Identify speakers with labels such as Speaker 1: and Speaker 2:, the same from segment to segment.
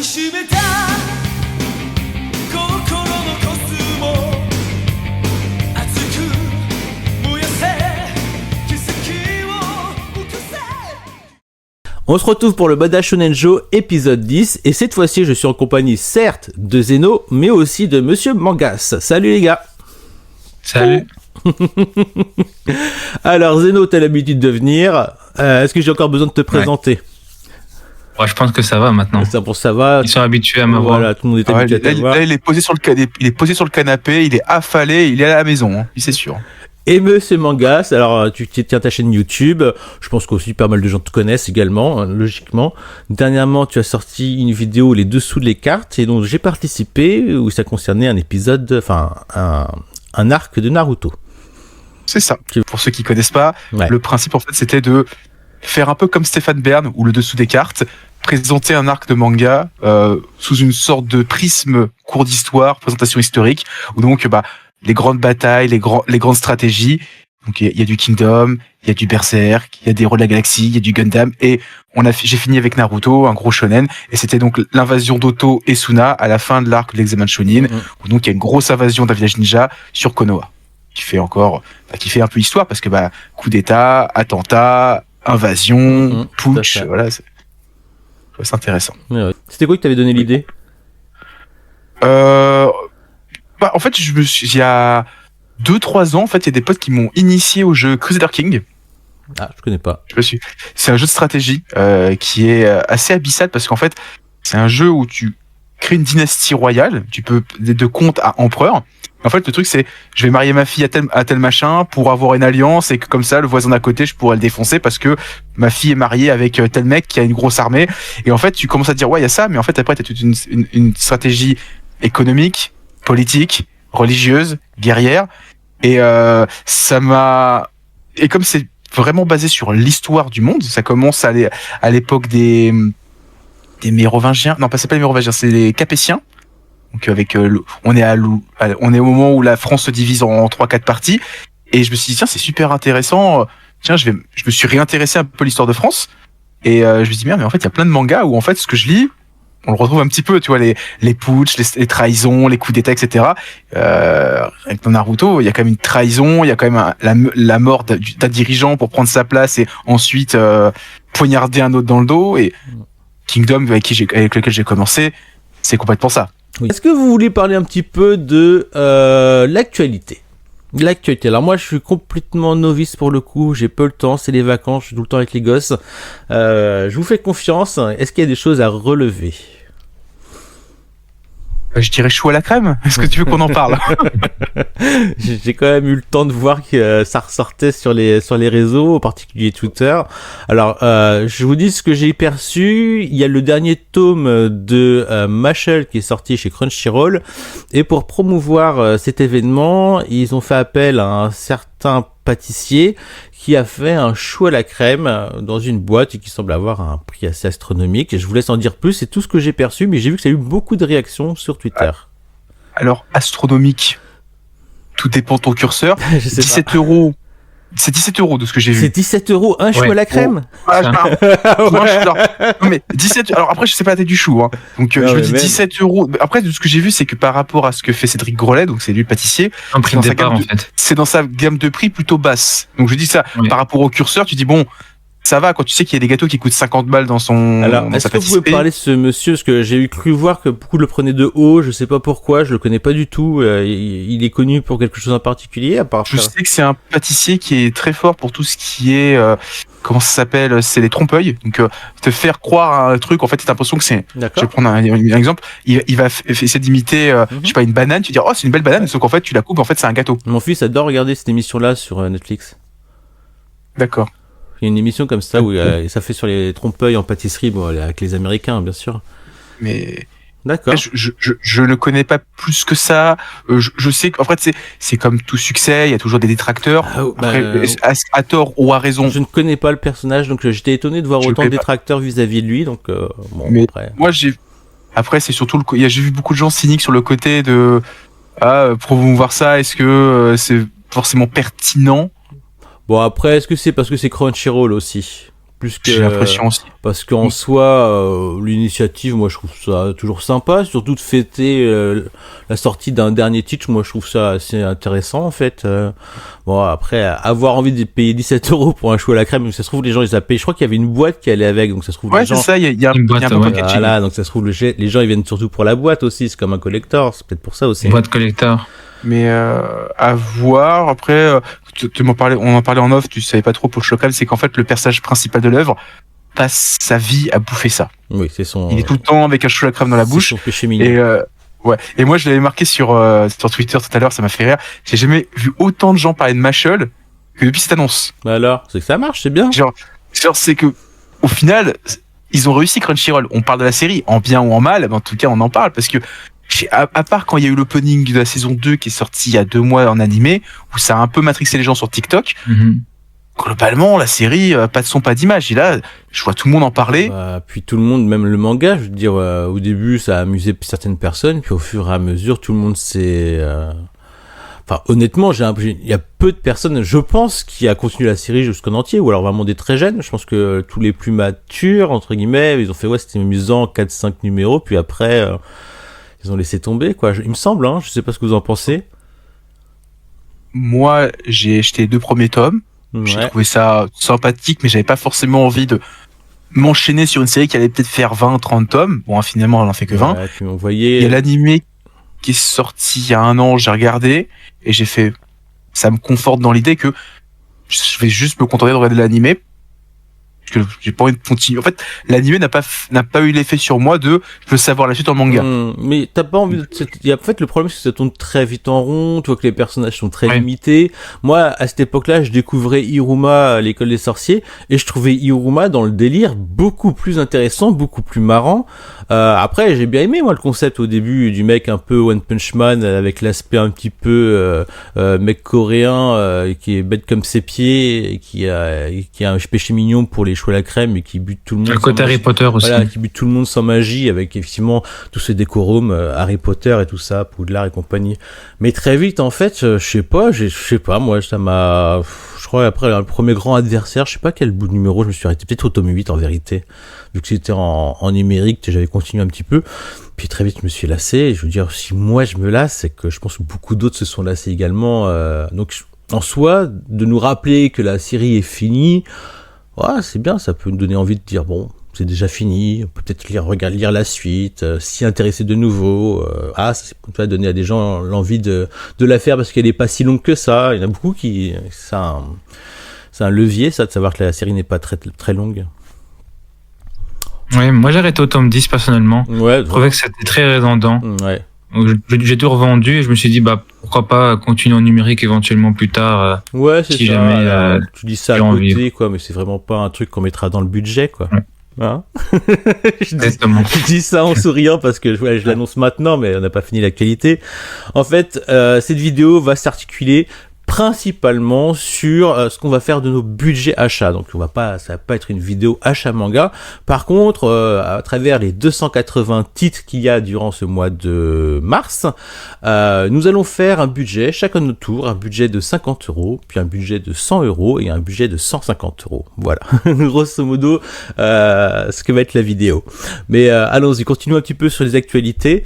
Speaker 1: しめた心のコスモ熱く燃やせ奇跡を起こせ。
Speaker 2: On se retrouve pour le Bada Shonenjo épisode 10 et cette fois-ci je suis en compagnie certes de Zeno mais aussi de Monsieur Mangas. Salut les gars.
Speaker 3: Salut.
Speaker 2: Alors Zeno, t'as l'habitude de venir. Est-ce que j'ai encore besoin de te présenter?
Speaker 3: Ouais, je pense que ça va maintenant.
Speaker 2: Ça pour ça va.
Speaker 3: Ils sont habitués à me voir.
Speaker 2: Voilà, tout le monde est habitué à te voir.
Speaker 4: Là, il est posé sur le canapé, il est affalé, il est à la maison, hein, c'est sûr.
Speaker 2: Et Monsieur Mangas, alors tu tiens ta chaîne YouTube, je pense qu'aussi pas mal de gens te connaissent également, hein, logiquement. Dernièrement, tu as sorti une vidéo les dessous de les cartes et dont j'ai participé, où ça concernait un épisode, enfin un arc de Naruto.
Speaker 4: C'est ça. Pour ceux qui connaissent pas,
Speaker 2: Ouais.
Speaker 4: le principe en fait c'était de faire un peu comme Stéphane Bern ou le dessous des cartes, présenter un arc de manga sous une sorte de prisme cours d'histoire, présentation historique, où donc les grandes batailles, les grandes stratégies. Donc il y a du Kingdom, il y a du Berserk, il y a des Héros de la Galaxie, il y a du Gundam, et j'ai fini avec Naruto, un gros shonen, et c'était donc l'invasion d'Oto et Suna à la fin de l'arc de l'examen de Chunin, où donc il y a une grosse invasion d'un village ninja sur Konoha, qui fait un peu histoire parce que coup d'état, attentat, invasion, putsch, voilà, c'est intéressant.
Speaker 2: Ouais. C'était quoi que t'avais donné l'idée?
Speaker 4: En fait, il y a 2-3 ans, en fait, il y a des potes qui m'ont initié au jeu Crusader King.
Speaker 2: Ah, je connais pas.
Speaker 4: C'est un jeu de stratégie qui est assez abyssal parce qu'en fait, c'est un jeu où tu crées une dynastie royale, tu peux de comte à empereur. En fait, le truc c'est, je vais marier ma fille à tel machin pour avoir une alliance et que comme ça, le voisin d'à côté, je pourrais le défoncer parce que ma fille est mariée avec tel mec qui a une grosse armée. Et en fait, tu commences à te dire ouais, il y a ça, mais en fait après, t'as toute une stratégie économique, politique, religieuse, guerrière. Et et comme c'est vraiment basé sur l'histoire du monde, ça commence à l'époque des Mérovingiens. Non, c'est pas les Mérovingiens, c'est les Capétiens. Donc avec on est au moment où la France se divise en 3-4 parties. Et je me suis dit tiens, c'est super intéressant. Tiens, je me suis réintéressé un peu à l'histoire de France. Et je me suis dit merde, mais en fait il y a plein de mangas où en fait ce que je lis, on le retrouve un petit peu, tu vois, les putsch, les trahisons, les coups d'état, etc. Avec Naruto, il y a quand même une trahison, il y a quand même la mort d'un dirigeant pour prendre sa place et ensuite poignarder un autre dans le dos. Et Kingdom, avec lequel j'ai commencé, c'est complètement ça.
Speaker 2: Oui. Est-ce que vous voulez parler un petit peu de l'actualité? Alors moi je suis complètement novice pour le coup, j'ai peu le temps, c'est les vacances, je suis tout le temps avec les gosses. Je vous fais confiance, est-ce qu'il y a des choses à relever?
Speaker 4: Je dirais chou à la crème. Est-ce que tu veux qu'on en parle?
Speaker 2: J'ai quand même eu le temps de voir que ça ressortait sur les réseaux, en particulier Twitter. Alors, je vous dis ce que j'ai perçu. Il y a le dernier tome de Mashle qui est sorti chez Crunchyroll. Et pour promouvoir cet événement, ils ont fait appel à un certain pâtissier qui a fait un chou à la crème dans une boîte et qui semble avoir un prix assez astronomique. Et je vous laisse en dire plus, c'est tout ce que j'ai perçu, mais j'ai vu que ça a eu beaucoup de réactions sur Twitter.
Speaker 4: Alors, astronomique, tout dépend de ton curseur. 17 €. C'est 17 € de ce que j'ai vu.
Speaker 2: C'est 17 € un chou à la crème?
Speaker 4: Non mais 17. Alors après, je sais pas la tête du chou, hein. Donc je me dis 17 €. Après, de ce que j'ai vu, c'est que par rapport à ce que fait Cédric Grolet, donc c'est lui le pâtissier,
Speaker 3: Un prix de départ en fait.
Speaker 4: c'est dans sa gamme de prix plutôt basse. Donc je dis ça par rapport au curseur, tu dis bon, ça va quand tu sais qu'il y a des gâteaux qui coûtent 50 balles dans son.
Speaker 2: Alors, est-ce que vous pouvez parler de ce monsieur, parce que j'ai cru voir que beaucoup le prenaient de haut, je sais pas pourquoi, je le connais pas du tout. Il est connu pour quelque chose en particulier, à part.
Speaker 4: Je sais que c'est un pâtissier qui est très fort pour tout ce qui est comment ça s'appelle, c'est les trompe-l'œil. Donc te faire croire à un truc, en fait, t'as l'impression que c'est.
Speaker 2: D'accord.
Speaker 4: Je vais prendre un exemple. Il va essayer d'imiter, je sais pas, une banane. Tu dis oh c'est une belle banane, sauf qu'en fait tu la coupes, en fait c'est un gâteau.
Speaker 2: Mon fils adore regarder cette émission-là sur Netflix.
Speaker 4: D'accord.
Speaker 2: Il y a une émission comme ça où ça fait sur les trompe-l'œil en pâtisserie, bon, avec les Américains, bien sûr.
Speaker 4: Mais
Speaker 2: d'accord.
Speaker 4: Je ne connais pas plus que ça. Je sais qu'en fait c'est comme tout succès, il y a toujours des détracteurs. Après, à tort ou à raison.
Speaker 2: Je ne connais pas le personnage, donc j'étais étonné de voir autant de détracteurs vis-à-vis de lui. Donc bon,
Speaker 4: mais
Speaker 2: après.
Speaker 4: Moi après c'est surtout j'ai vu beaucoup de gens cyniques sur le côté de promouvoir ça. Est-ce que c'est forcément pertinent?
Speaker 2: Bon, après, est-ce que c'est parce que c'est Crunchyroll aussi? plus que
Speaker 4: J'ai l'impression aussi.
Speaker 2: parce qu'en soi l'initiative, moi je trouve ça toujours sympa, surtout de fêter la sortie d'un dernier titre. Moi je trouve ça assez intéressant en fait. Bon, après avoir envie de payer 17 € pour un chou à la crème, ça se trouve les gens ils a payé. Je crois qu'il y avait une boîte qui allait avec, donc ça se trouve
Speaker 4: Ouais,
Speaker 2: les
Speaker 4: c'est
Speaker 2: gens
Speaker 4: ça, il y a
Speaker 3: Une boîte,
Speaker 4: un bon
Speaker 3: ouais.
Speaker 4: packaging.
Speaker 2: voilà, donc ça se trouve les gens ils viennent surtout pour la boîte aussi, c'est comme un collector, c'est peut-être pour ça aussi.
Speaker 3: Boîte collector.
Speaker 4: Mais à voir. Après, on en parlait en off, tu savais pas trop pour le Chocrème, c'est qu'en fait, le personnage principal de l'œuvre passe sa vie à bouffer ça.
Speaker 2: Oui, c'est son
Speaker 4: Il est tout le temps avec un chou à la crème dans la
Speaker 2: c'est
Speaker 4: bouche.
Speaker 2: son péché mignon.
Speaker 4: Et ouais. Et moi, je l'avais marqué sur Twitter tout à l'heure, ça m'a fait rire. J'ai jamais vu autant de gens parler de Mashal que depuis cette annonce.
Speaker 2: Bah alors, c'est que ça marche, c'est bien.
Speaker 4: Genre, c'est que au final, ils ont réussi Crunchyroll. On parle de la série, en bien ou en mal, mais en tout cas, on en parle parce que à part quand il y a eu l'opening de la saison 2 qui est sorti il y a 2 mois en animé, où ça a un peu matrixé les gens sur TikTok,
Speaker 3: Mhm.
Speaker 4: globalement, la série, pas de son, pas d'image. Et là, je vois tout le monde en parler.
Speaker 2: Bah, puis tout le monde, même le manga, je veux dire, au début ça a amusé certaines personnes, puis au fur et à mesure tout le monde s'est... Enfin, honnêtement, il y a peu de personnes, je pense, qui a continué la série jusqu'en entier, ou alors vraiment des très jeunes. Je pense que tous les plus matures, entre guillemets, ils ont fait, ouais, c'était amusant, 4-5 numéros, puis après, ils ont laissé tomber, quoi. Il me semble, hein, je sais pas ce que vous en pensez.
Speaker 4: Moi, j'ai acheté les 2 premiers tomes. J'ai
Speaker 2: Ouais.
Speaker 4: trouvé ça sympathique, mais j'avais pas forcément envie de m'enchaîner sur une série qui allait peut-être faire 20-30 tomes. Bon, finalement, elle en fait que 20.
Speaker 2: Ouais, puis on
Speaker 4: Il y
Speaker 2: voyait...
Speaker 4: a l'animé qui est sorti il y a 1 an, j'ai regardé, et j'ai fait, ça me conforte dans l'idée que je vais juste me contenter de regarder l'animé, parce que j'ai pas envie de continuer. En fait, l'animé n'a pas eu l'effet sur moi de, je veux savoir la suite en manga.
Speaker 2: Mais t'as pas envie de... En fait, le problème, c'est que ça tourne très vite en rond, tu vois que les personnages sont très
Speaker 3: Ouais.
Speaker 2: limités. Moi, à cette époque-là, je découvrais Iruma à l'école des sorciers, et je trouvais Iruma dans le délire beaucoup plus intéressant, beaucoup plus marrant. Après, j'ai bien aimé, moi, le concept au début du mec un peu One Punch Man, avec l'aspect un petit peu mec coréen, qui est bête comme ses pieds, et qui a un péché mignon pour les choux à la crème, et qui bute tout le monde.
Speaker 3: Le
Speaker 2: sans
Speaker 3: côté Harry
Speaker 2: magie.
Speaker 3: Potter aussi.
Speaker 2: Voilà, qui bute tout le monde sans magie, avec effectivement tous ces décorums, Harry Potter et tout ça, Poudlard et compagnie. Mais très vite, en fait, je sais pas, moi, ça m'a... Je crois, après, le premier grand adversaire, je sais pas quel bout de numéro, je me suis arrêté, peut-être au tome 8 en vérité, vu que c'était en numérique, j'avais continué un petit peu, puis très vite je me suis lassé, et je veux dire, si moi je me lasse, c'est que je pense que beaucoup d'autres se sont lassés également, donc en soi, de nous rappeler que la série est finie, ouais, c'est bien, ça peut nous donner envie de dire, bon, c'est déjà fini, on peut peut-être lire la suite, s'y intéresser de nouveau, ça va donner à des gens l'envie de la faire parce qu'elle est pas si longue que ça, il y en a beaucoup qui, c'est un levier ça, de savoir que la série n'est pas très, très longue.
Speaker 3: Ouais, moi j'ai arrêté au tome 10 personnellement.
Speaker 2: Ouais,
Speaker 3: Je trouvais que c'était très redondant.
Speaker 2: ouais.
Speaker 3: Donc, j'ai tout revendu et je me suis dit, bah, pourquoi pas continuer en numérique éventuellement plus tard.
Speaker 2: Ouais, c'est
Speaker 3: Si
Speaker 2: ça.
Speaker 3: jamais,
Speaker 2: alors, tu dis ça à
Speaker 3: j'ai
Speaker 2: côté,
Speaker 3: envie.
Speaker 2: quoi, mais c'est vraiment pas un truc qu'on mettra dans le budget, quoi.
Speaker 3: Ouais.
Speaker 2: Hein
Speaker 3: Exactement.
Speaker 2: Je dis ça en souriant parce que je l'annonce maintenant, mais on n'a pas fini l'actualité. En fait, cette vidéo va s'articuler principalement sur ce qu'on va faire de nos budgets achats. Donc ça va pas être une vidéo achat manga. Par contre, à travers les 280 titres qu'il y a durant ce mois de mars, nous allons faire un budget, chacun de notre tour, un budget de 50€, puis un budget de 100€ et un budget de 150€. Voilà, grosso modo, ce que va être la vidéo. Mais allons-y, continuons un petit peu sur les actualités.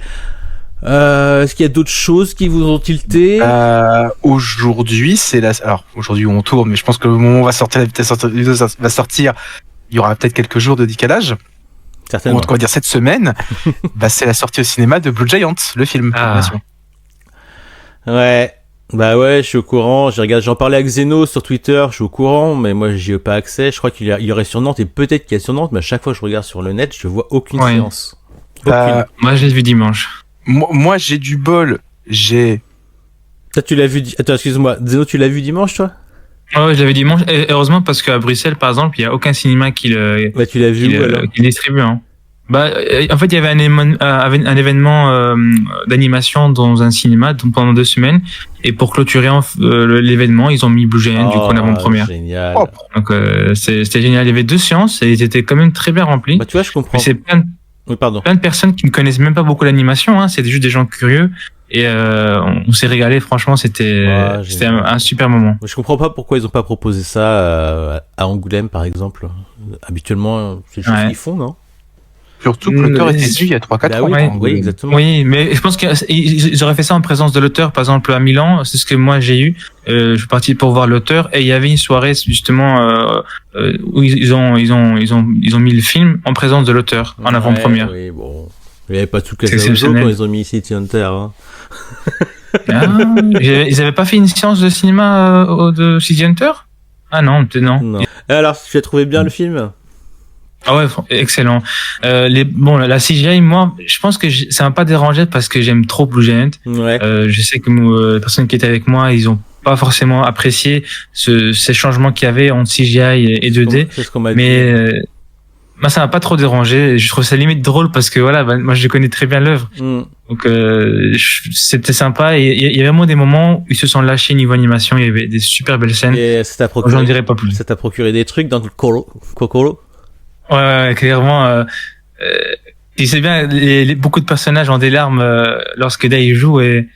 Speaker 2: Est-ce qu'il y a d'autres choses qui vous ont tilté?
Speaker 4: Aujourd'hui, alors, aujourd'hui on tourne, mais je pense que le moment où va sortir, la vitesse vidéo va sortir, il y aura peut-être quelques jours de décalage. Ou
Speaker 2: Certainement.
Speaker 4: en tout cas, on va dire cette semaine, c'est la sortie au cinéma de Blue Giant, le film.
Speaker 3: Ah.
Speaker 2: Ouais. Bah ouais, je suis au courant. J'en parlais à Xeno sur Twitter, je suis au courant, mais moi j'y ai pas accès. Je crois qu'il y aurait sur Nantes, et peut-être qu'il y a sur Nantes, mais à chaque fois que je regarde sur le net, je vois aucune
Speaker 3: Ouais.
Speaker 2: séance. Aucune.
Speaker 3: Moi, je l'ai vu dimanche.
Speaker 4: Moi, j'ai du bol.
Speaker 2: Toi, tu l'as vu... Attends, excuse-moi. Xeno, tu l'as vu dimanche, toi?
Speaker 3: Ouais, je l'avais dimanche. Et heureusement, parce qu'à Bruxelles, par exemple, il n'y a aucun cinéma qui le
Speaker 2: Bah, tu l'as vu où, alors?
Speaker 3: distribue. Hein. Bah, en fait, il y avait un événement d'animation dans un cinéma pendant 2 semaines. Et pour clôturer l'événement, ils ont mis Blue Giant du coup en avant-première.
Speaker 2: Génial.
Speaker 4: Oh.
Speaker 3: Donc, c'était génial. Il y avait 2 séances et ils étaient quand même très bien remplis.
Speaker 2: Bah, tu vois, je comprends.
Speaker 3: Mais c'est
Speaker 2: Oui, pardon.
Speaker 3: plein de personnes qui ne connaissent même pas beaucoup l'animation. Hein. C'est juste des gens curieux. et on s'est régalé. Franchement, c'était
Speaker 2: Ouais,
Speaker 3: c'était un super moment.
Speaker 2: Je comprends pas pourquoi ils ont pas proposé ça à Angoulême, par exemple. Habituellement, c'est des choses
Speaker 3: Ouais.
Speaker 2: qu'ils font, non?
Speaker 4: Surtout que l'auteur
Speaker 3: Mm,
Speaker 4: était venu il y a 3-4
Speaker 2: Bah
Speaker 4: ans.
Speaker 2: oui,
Speaker 3: Ouais.
Speaker 2: oui, exactement.
Speaker 3: Oui, mais je pense qu'ils auraient fait ça en présence de l'auteur. Par exemple, à Milan, c'est ce que moi j'ai eu. Je suis parti pour voir l'auteur et il y avait une soirée justement où ils ont mis le film en présence de l'auteur en avant-première.
Speaker 2: Oui, bon. Il n'y avait pas tout
Speaker 3: C'est
Speaker 2: cassé au jour
Speaker 3: exceptionnel.
Speaker 2: quand ils ont mis City Hunter. Hein.
Speaker 3: Ah, ils avaient pas fait une séance de cinéma de City Hunter? Ah non, peut-être non.
Speaker 2: Non. Et alors, tu as trouvé bien le film?
Speaker 3: Ah ouais, excellent. La CGI, moi, je pense que ça m'a pas dérangé parce que j'aime trop Blue Giant.
Speaker 2: Ouais.
Speaker 3: Je sais que les personnes qui étaient avec moi, ils ont pas forcément apprécié ces changements qu'il y avait entre CGI et 2D.
Speaker 2: C'est ce qu'on m'a dit.
Speaker 3: Mais moi, ça m'a pas trop dérangé. Je trouve ça limite drôle parce que voilà, moi, je connais très bien l'œuvre.
Speaker 2: Mm.
Speaker 3: Donc c'était sympa. Et il y a vraiment des moments où ils se sont lâchés niveau animation. Il y avait des super belles scènes.
Speaker 2: Et ça t'a
Speaker 3: J'en
Speaker 2: procuré,
Speaker 3: dirai pas plus.
Speaker 2: ça t'a procuré des trucs dans le Kokoro?
Speaker 3: Ouais, clairement. Tu sais bien, beaucoup de personnages ont des larmes lorsque Dai joue et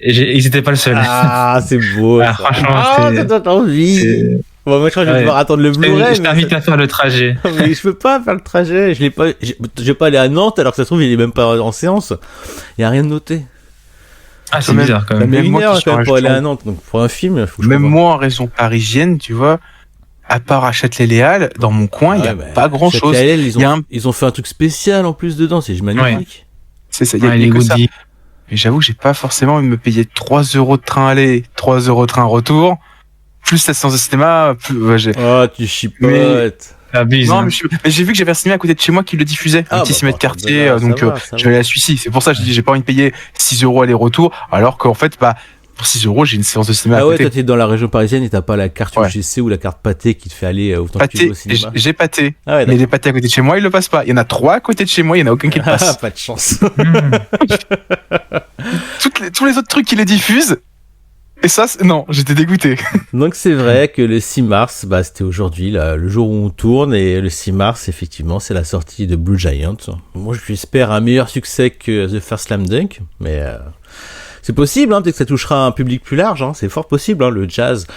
Speaker 3: ils étaient pas le seul.
Speaker 2: Ah, c'est beau.
Speaker 3: Ah,
Speaker 2: ça.
Speaker 3: franchement,
Speaker 2: Ah, ça donne envie. Bon, moi, je crois que je vais
Speaker 3: Ouais.
Speaker 2: devoir attendre le Blu-ray.
Speaker 3: Je t'invite à faire le trajet.
Speaker 2: Mais je peux pas faire le trajet. Je vais pas aller à Nantes alors que ça se trouve, il est même pas en séance. Il y a rien de noté.
Speaker 3: Ah, c'est
Speaker 4: Même-
Speaker 3: bizarre quand
Speaker 2: Ça
Speaker 3: même.
Speaker 2: met
Speaker 4: Même
Speaker 2: une
Speaker 4: moi
Speaker 2: heure
Speaker 4: qui
Speaker 2: quand même
Speaker 4: suis
Speaker 2: pour
Speaker 4: un
Speaker 2: aller à
Speaker 4: jeune-
Speaker 2: Nantes. Donc, pour un film, faut que je
Speaker 4: Même
Speaker 2: revoie.
Speaker 4: moi, en région parisienne, tu vois, à part à Châtelet-Léal, dans mon coin, il y a
Speaker 2: Ouais, bah,
Speaker 4: pas grand-chose.
Speaker 2: Châtelet-Léal,
Speaker 4: Il y a un-
Speaker 2: ils ont fait un truc spécial en plus dedans. C'est magnifique.
Speaker 4: C'est ça, il y a,
Speaker 3: Ouais,
Speaker 4: il y a
Speaker 3: les
Speaker 4: que ça.
Speaker 3: goodies.
Speaker 4: Mais j'avoue, j'ai pas forcément envie de me payer 3 € de train aller, 3 € de train retour, plus la séance de cinéma, plus, ouais,
Speaker 2: Oh, tu chipotes.
Speaker 4: Mais-
Speaker 3: Abuse.
Speaker 4: Non,
Speaker 3: hein.
Speaker 4: mais j'ai vu que j'avais un cinéma à côté de chez moi qui le diffusait, un petit cinéma de quartier, donc je vais aller à celui-ci. C'est pour ça que je dis, j'ai pas envie de payer 6 € aller-retour, alors qu'en fait, bah, pour 6 €, j'ai une séance de cinéma
Speaker 2: Ah
Speaker 4: à
Speaker 2: ouais,
Speaker 4: côté.
Speaker 2: toi t'es dans la région parisienne et t'as pas la carte
Speaker 4: Ouais.
Speaker 2: UGC ou la carte pâté qui te fait aller autant que tu veux
Speaker 4: Pâté,
Speaker 2: au cinéma.
Speaker 4: j'ai pâté.
Speaker 2: Ah ouais,
Speaker 4: Mais les pâtés à côté de chez moi, ils le passent pas. Il y en a 3 à côté de chez moi, il y en a aucun qui le
Speaker 2: Ah,
Speaker 4: passe.
Speaker 2: pas de chance.
Speaker 3: Mmh.
Speaker 4: Tous les autres trucs, ils les diffusent. Et ça, non, j'étais dégoûté.
Speaker 2: Donc c'est vrai que le 6 mars, bah, c'était aujourd'hui, là, le jour où on tourne, et le 6 mars, effectivement, c'est la sortie de Blue Giant. Moi, j'espère un meilleur succès que The First Slam Dunk, mais c'est possible, hein, peut-être que ça touchera un public plus large, hein, c'est fort possible, hein, le jazz,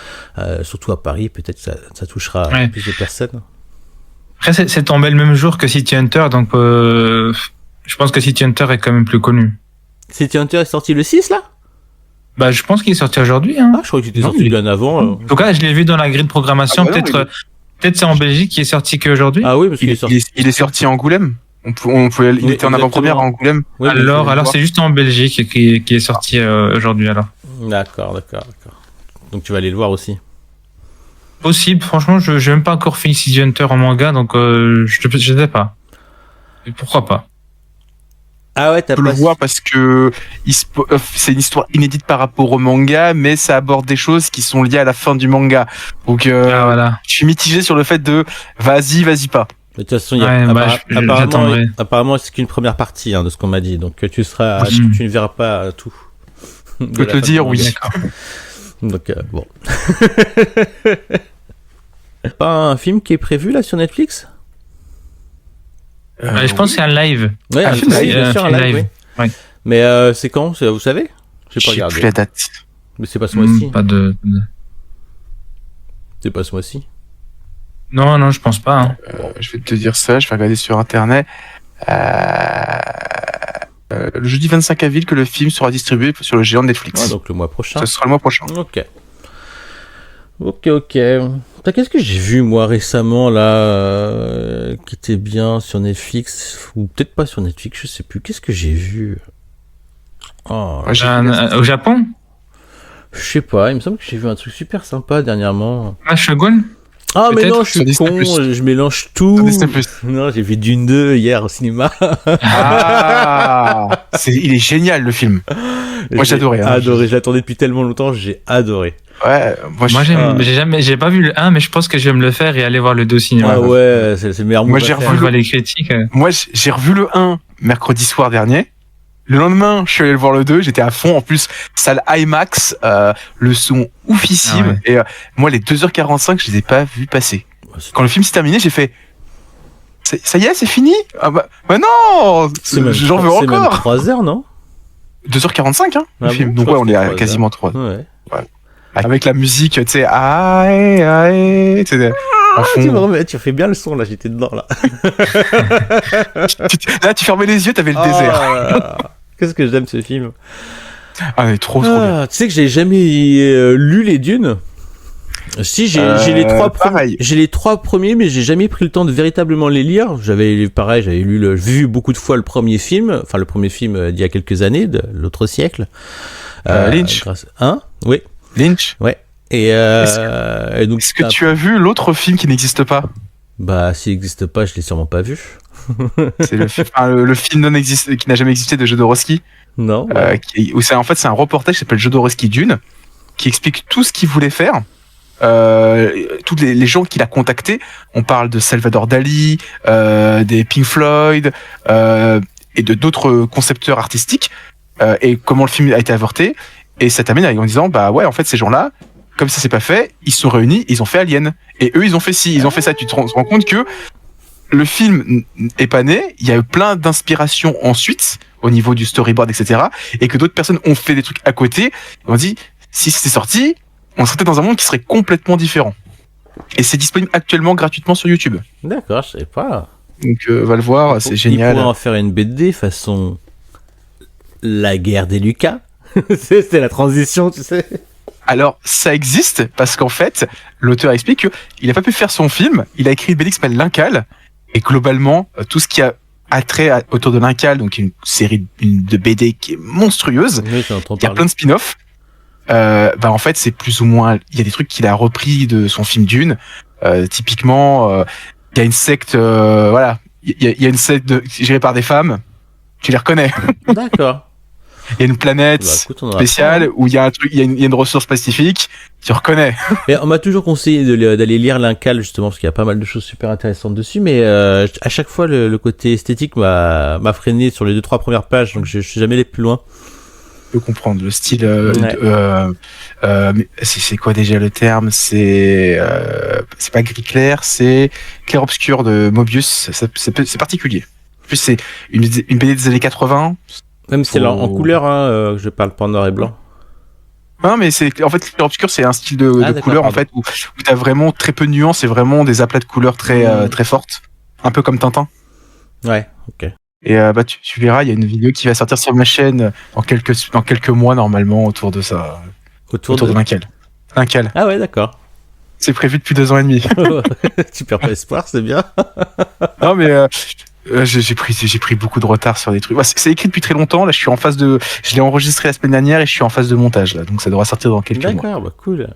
Speaker 2: surtout à Paris, peut-être que ça touchera
Speaker 3: Ouais.
Speaker 2: plus de personnes.
Speaker 3: Après, c'est tombé le même jour que City Hunter, donc je pense que City Hunter est quand même plus connu.
Speaker 2: City Hunter est sorti le 6, là?
Speaker 3: Bah, je pense qu'il est sorti aujourd'hui. Hein.
Speaker 2: Ah, je crois qu'il était
Speaker 3: Non,
Speaker 2: sorti
Speaker 3: mais-
Speaker 2: bien avant.
Speaker 3: En tout cas, je l'ai vu dans la grille de programmation.
Speaker 4: Ah bah non,
Speaker 3: Peut-être c'est en Belgique qui est sorti qu'aujourd'hui.
Speaker 2: Ah oui, parce qu'il est sorti.
Speaker 4: Il est sorti à Angoulême. Il
Speaker 2: Oui,
Speaker 4: était en avant-première à Angoulême.
Speaker 2: Oui, mais
Speaker 3: alors
Speaker 2: faut-
Speaker 3: c'est juste en Belgique qui est sorti aujourd'hui alors.
Speaker 2: D'accord. Donc tu vas aller le voir aussi.
Speaker 3: Possible, franchement, je n'ai même pas encore fini City Hunter en manga, donc je sais pas. Et pourquoi pas?
Speaker 2: Ah ouais, t'as
Speaker 4: Je peux
Speaker 2: pas...
Speaker 4: le voir parce que c'est une histoire inédite par rapport au manga, mais ça aborde des choses qui sont liées à la fin du manga. Donc,
Speaker 3: Ah voilà.
Speaker 4: je suis mitigé sur le fait de vas-y pas.
Speaker 2: De toute façon, il y a
Speaker 3: Ouais, bah, j'attendrai.
Speaker 2: apparemment, c'est qu'une première partie hein, de ce qu'on m'a dit. Donc tu ne verras pas tout.
Speaker 4: Je peux te le dire, oui.
Speaker 3: D'accord.
Speaker 2: Donc bon. Pas un film qui est prévu là sur Netflix?
Speaker 3: Je pense que c'est un live.
Speaker 2: Ouais,
Speaker 4: un film live,
Speaker 2: bien sûr, un live. Oui.
Speaker 3: Ouais.
Speaker 2: Mais c'est quand? Vous savez? J'ai pas
Speaker 4: Je sais
Speaker 2: regardé.
Speaker 4: plus la date.
Speaker 2: Mais c'est pas ce mois-ci.
Speaker 3: Pas de.
Speaker 2: C'est pas ce mois-ci.
Speaker 3: Non, je pense pas. Hein.
Speaker 4: Je vais te dire ça, je vais regarder sur internet. Le jeudi 25 avril que le film sera distribué sur le géant de Netflix.
Speaker 2: Ouais, donc le mois prochain.
Speaker 4: Ça sera le mois prochain.
Speaker 2: Ok. Putain, qu'est-ce que j'ai vu moi récemment là qui était bien sur Netflix ou peut-être pas sur Netflix, je sais plus. Qu'est-ce que j'ai vu? Oh,
Speaker 4: Ouais, j'ai vu
Speaker 3: Au Japon?
Speaker 2: je sais pas. Il me semble que j'ai vu un truc super sympa dernièrement.
Speaker 3: Ah, Shogun?
Speaker 2: Ah mais
Speaker 3: Peut-être
Speaker 2: non, je
Speaker 4: sur
Speaker 2: suis
Speaker 4: Disney+.
Speaker 2: con. Je mélange tout.
Speaker 4: Sur Disney+.
Speaker 2: Non, j'ai vu Dune 2 hier au cinéma.
Speaker 4: Ah, il est génial le film. Moi, j'ai adoré, hein.
Speaker 2: Adoré. Je l'attendais depuis tellement longtemps. J'ai adoré.
Speaker 4: Ouais, moi,
Speaker 3: Moi,
Speaker 2: Ah.
Speaker 3: j'ai pas vu le 1, mais je pense que je vais me le faire et aller voir le 2 au cinéma.
Speaker 2: Ah ouais, c'est le meilleur
Speaker 4: Moi,
Speaker 2: move à
Speaker 4: j'ai
Speaker 2: faire.
Speaker 3: Quand je vois les critiques.
Speaker 4: j'ai revu le 1 mercredi soir dernier. Le lendemain, je suis allé voir le 2, j'étais à fond. En plus, salle IMAX, le son oufissime.
Speaker 3: Ah ouais.
Speaker 4: Et moi, les 2h45, je les ai pas vus passer. Quand le film s'est terminé, j'ai fait... Ça y est, c'est fini? Ah bah non! J'en veux
Speaker 2: C'est même
Speaker 4: encore!
Speaker 2: 3 heures, non?
Speaker 4: 2h45, hein, le
Speaker 2: Ah
Speaker 4: film.
Speaker 2: bon,
Speaker 4: Donc
Speaker 2: je
Speaker 4: ouais,
Speaker 2: crois
Speaker 4: on
Speaker 2: que
Speaker 4: est
Speaker 2: c'était
Speaker 4: à
Speaker 2: 3
Speaker 4: quasiment 3.
Speaker 2: Ouais.
Speaker 4: Avec la musique, tu sais, aïe, aïe, tu sais, en
Speaker 2: Tu me
Speaker 4: fond.
Speaker 2: remets, tu fais bien le son là, j'étais dedans là.
Speaker 4: Là, tu fermais les yeux, t'avais le désert.
Speaker 2: Ah, qu'est-ce que j'aime ce film.
Speaker 4: Ah, mais trop bien.
Speaker 2: Ah, tu sais que j'ai jamais lu les Dunes. Si j'ai les trois
Speaker 4: pareil.
Speaker 2: j'ai les 3 premiers, mais j'ai jamais pris le temps de véritablement les lire. J'avais vu beaucoup de fois le premier film d'il y a quelques années, de l'autre siècle.
Speaker 4: Lynch.
Speaker 2: Oui.
Speaker 4: Lynch.
Speaker 2: Ouais. Et donc
Speaker 4: Est-ce que tu as vu l'autre film qui n'existe pas?
Speaker 2: bah s'il n'existe pas, je l'ai sûrement pas vu.
Speaker 4: C'est le film qui n'a jamais existé de Jodorowsky.
Speaker 2: Non.
Speaker 4: Où c'est un reportage qui s'appelle Jodorowsky Dune, qui explique tout ce qu'il voulait faire. Tous les gens qu'il a contactés, on parle de Salvador Dali, des Pink Floyd et de d'autres concepteurs artistiques, et comment le film a été avorté. Et ça termine en disant bah ouais, en fait ces gens-là, comme ça s'est pas fait, ils se sont réunis, ils ont fait Alien, et eux ils ont fait ci, ils ont fait ça. Tu te rends compte que le film est pas né, il y a eu plein d'inspirations ensuite au niveau du storyboard, etc., et que d'autres personnes ont fait des trucs à côté. On dit si c'était sorti, on serait peut-être dans un monde qui serait complètement différent. Et c'est disponible actuellement gratuitement sur YouTube.
Speaker 2: D'accord, je sais pas.
Speaker 4: Donc va le voir, c'est
Speaker 2: Il
Speaker 4: génial.
Speaker 2: pourrait en faire une BD façon La guerre des Lucas. C'était la transition, tu sais.
Speaker 4: Alors ça existe parce qu'en fait, l'auteur explique qu'il n'a pas pu faire son film, il a écrit une BD qui s'appelle L'Incal, et globalement, tout ce qui a attrait autour de L'Incal, donc une série de BD qui est monstrueuse,
Speaker 2: Oui, j'entends
Speaker 4: il y a
Speaker 2: parler.
Speaker 4: plein de spin-offs. En fait, c'est plus ou moins, il y a des trucs qu'il a repris de son film Dune. Typiquement, il y a une secte, voilà, il y a une secte gérée par des femmes. Tu les reconnais.
Speaker 2: D'accord.
Speaker 4: Il y a une planète
Speaker 2: Bah, écoute, on en
Speaker 4: spéciale où il y a un truc, il y a une ressource spécifique. Tu reconnais.
Speaker 2: Et on m'a toujours conseillé d'aller lire l'Incal, justement, parce qu'il y a pas mal de choses super intéressantes dessus, mais à chaque fois, le côté esthétique m'a freiné sur les 2-3 premières pages, donc je suis jamais allé plus loin.
Speaker 4: Je peux comprendre le style.
Speaker 2: Ouais.
Speaker 4: Mais c'est quoi déjà le terme? C'est pas gris clair, c'est clair obscur de Mobius. C'est particulier. En plus, c'est une BD des années 80.
Speaker 2: Même si c'est en couleur, hein, je parle pas en noir et blanc.
Speaker 4: Non, mais en fait, clair obscur, c'est un style de
Speaker 2: d'accord,
Speaker 4: couleur, en
Speaker 2: pardon.
Speaker 4: fait, où t'as vraiment très peu de nuances et vraiment des aplats de couleurs très fortes. Un peu comme Tintin.
Speaker 2: Ouais, ok.
Speaker 4: Et tu verras, il y a une vidéo qui va sortir sur ma chaîne dans quelques mois normalement autour de ça, autour de L'Incal. L'Incal.
Speaker 2: Ah ouais, d'accord.
Speaker 4: C'est prévu depuis 2 ans et demi.
Speaker 2: Tu perds pas espoir, c'est bien.
Speaker 4: Non mais j'ai pris beaucoup de retard sur des trucs. Bah, c'est écrit depuis très longtemps. Là, je l'ai enregistré la semaine dernière et je suis en phase de montage là, donc ça devra sortir dans quelques mois.
Speaker 2: D'accord, bah cool.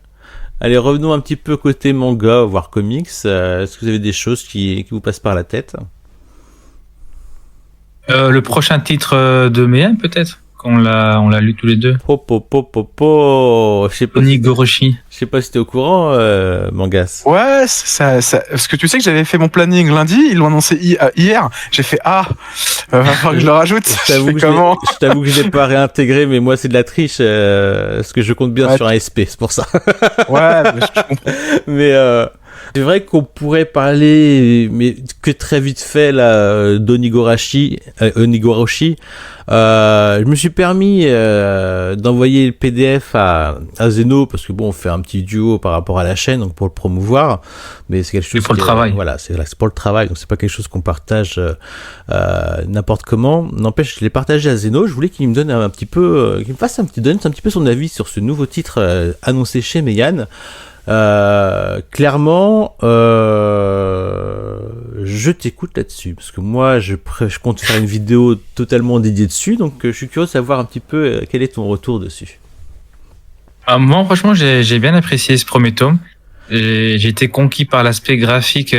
Speaker 2: Allez, revenons un petit peu côté manga, voire comics. Est-ce que vous avez des choses qui vous passent par la tête?
Speaker 3: Le prochain titre de Méa, peut-être qu'on l'a lu tous les deux.
Speaker 2: Je sais pas.
Speaker 4: Onigoroshi.
Speaker 2: Je sais pas si t'es au courant, Mangas.
Speaker 4: Ouais, parce que tu sais que j'avais fait mon planning lundi, ils l'ont annoncé hier. J'ai fait va falloir que je le rajoute.
Speaker 2: Je t'avoue que je l'ai pas réintégré, mais moi c'est de la triche, parce que je compte bien
Speaker 4: Ouais,
Speaker 2: sur un SP, c'est pour ça.
Speaker 4: Ouais, je comprends.
Speaker 2: Mais c'est vrai qu'on pourrait parler, mais que très vite fait là, d'Onigoroshi. Je me suis permis d'envoyer le PDF à Zeno, parce que bon, on fait un petit duo par rapport à la chaîne, donc pour le promouvoir, mais c'est quelque chose
Speaker 3: pour le travail.
Speaker 2: Voilà, c'est pour le travail, donc c'est pas quelque chose qu'on partage n'importe comment. N'empêche, je l'ai partagé à Zeno. Je voulais qu'il me donne un petit peu, donne un petit peu son avis sur ce nouveau titre annoncé chez Meian. Clairement, je t'écoute là-dessus, parce que moi je compte faire une vidéo totalement dédiée dessus, donc je suis curieux de savoir un petit peu quel est ton retour dessus.
Speaker 3: Moi, franchement, j'ai bien apprécié ce premier tome. J'ai été conquis par l'aspect graphique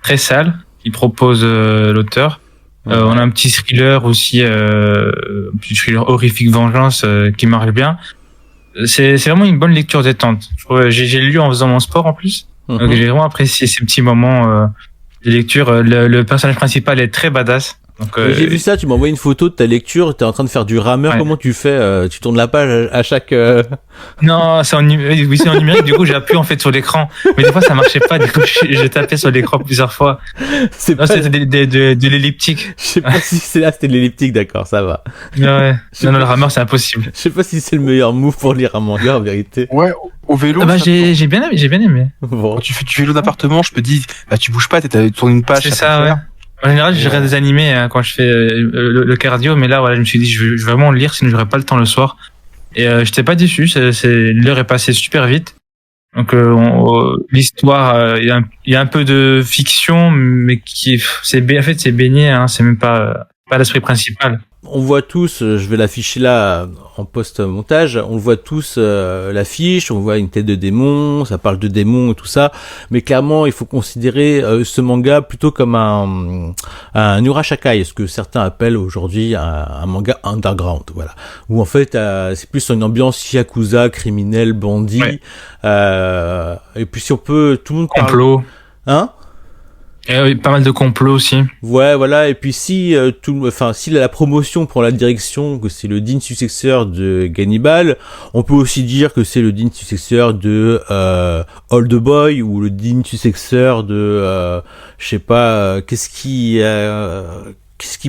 Speaker 3: très sale qu'il propose l'auteur. On a un petit thriller aussi, un petit thriller horrifique vengeance qui marche bien. C'est vraiment une bonne lecture détente. J'ai lu en faisant mon sport en plus. Donc j'ai vraiment apprécié ces petits moments de lecture. Le personnage principal est très badass. Donc,
Speaker 2: J'ai vu ça, tu m'as envoyé une photo de ta lecture, t'es en train de faire du rameur,
Speaker 3: Ouais.
Speaker 2: comment tu fais tu tournes la page à chaque...
Speaker 3: Non, oui, c'est en numérique, du coup, j'ai appuyé en fait sur l'écran. Mais des fois, ça marchait pas, du coup, j'ai tapé sur l'écran plusieurs fois.
Speaker 2: C'est
Speaker 3: Non,
Speaker 2: pas...
Speaker 3: c'était de l'elliptique.
Speaker 2: Je sais pas si c'est là, c'était de l'elliptique, d'accord, ça va.
Speaker 3: Ouais. Non, le rameur, c'est impossible.
Speaker 2: Je sais pas si c'est le meilleur move pour lire un manga, en vérité.
Speaker 4: Ouais, au vélo.
Speaker 3: Ah bah,
Speaker 4: ça-
Speaker 3: j'ai bien aimé.
Speaker 2: Bon.
Speaker 4: Quand tu fais du vélo d'appartement, je me dis, bah tu bouges pas, tu tournes une page.
Speaker 3: C'est
Speaker 4: peut
Speaker 3: ça,
Speaker 4: le
Speaker 3: ouais.
Speaker 4: faire.
Speaker 3: En général, je regarde des animés quand je fais le cardio, mais là, voilà, je me suis dit, je vais vraiment le lire, sinon j'aurais pas le temps le soir. Et j'étais pas déçu, l'heure est passée super vite. Donc l'histoire, il y a un peu de fiction, mais en fait c'est baigné, hein, c'est même pas l'esprit principal.
Speaker 2: On voit tous, je vais l'afficher là en post-montage, on voit tous l'affiche, on voit une tête de démon, ça parle de démons et tout ça, mais clairement il faut considérer ce manga plutôt comme un Urashakai, ce que certains appellent aujourd'hui un manga underground, voilà, où en fait c'est plus une ambiance yakuza, criminel, bandit,
Speaker 3: Ouais.
Speaker 2: Et puis si on peut, tout le monde parle...
Speaker 3: Complot.
Speaker 2: Hein?
Speaker 3: Et oui, pas mal de complots aussi.
Speaker 2: Ouais, voilà. Et puis si si la promotion prend la direction que c'est le digne successeur de Gannibal, on peut aussi dire que c'est le digne successeur de Old Boy ou le digne successeur de je sais pas qu'est-ce qui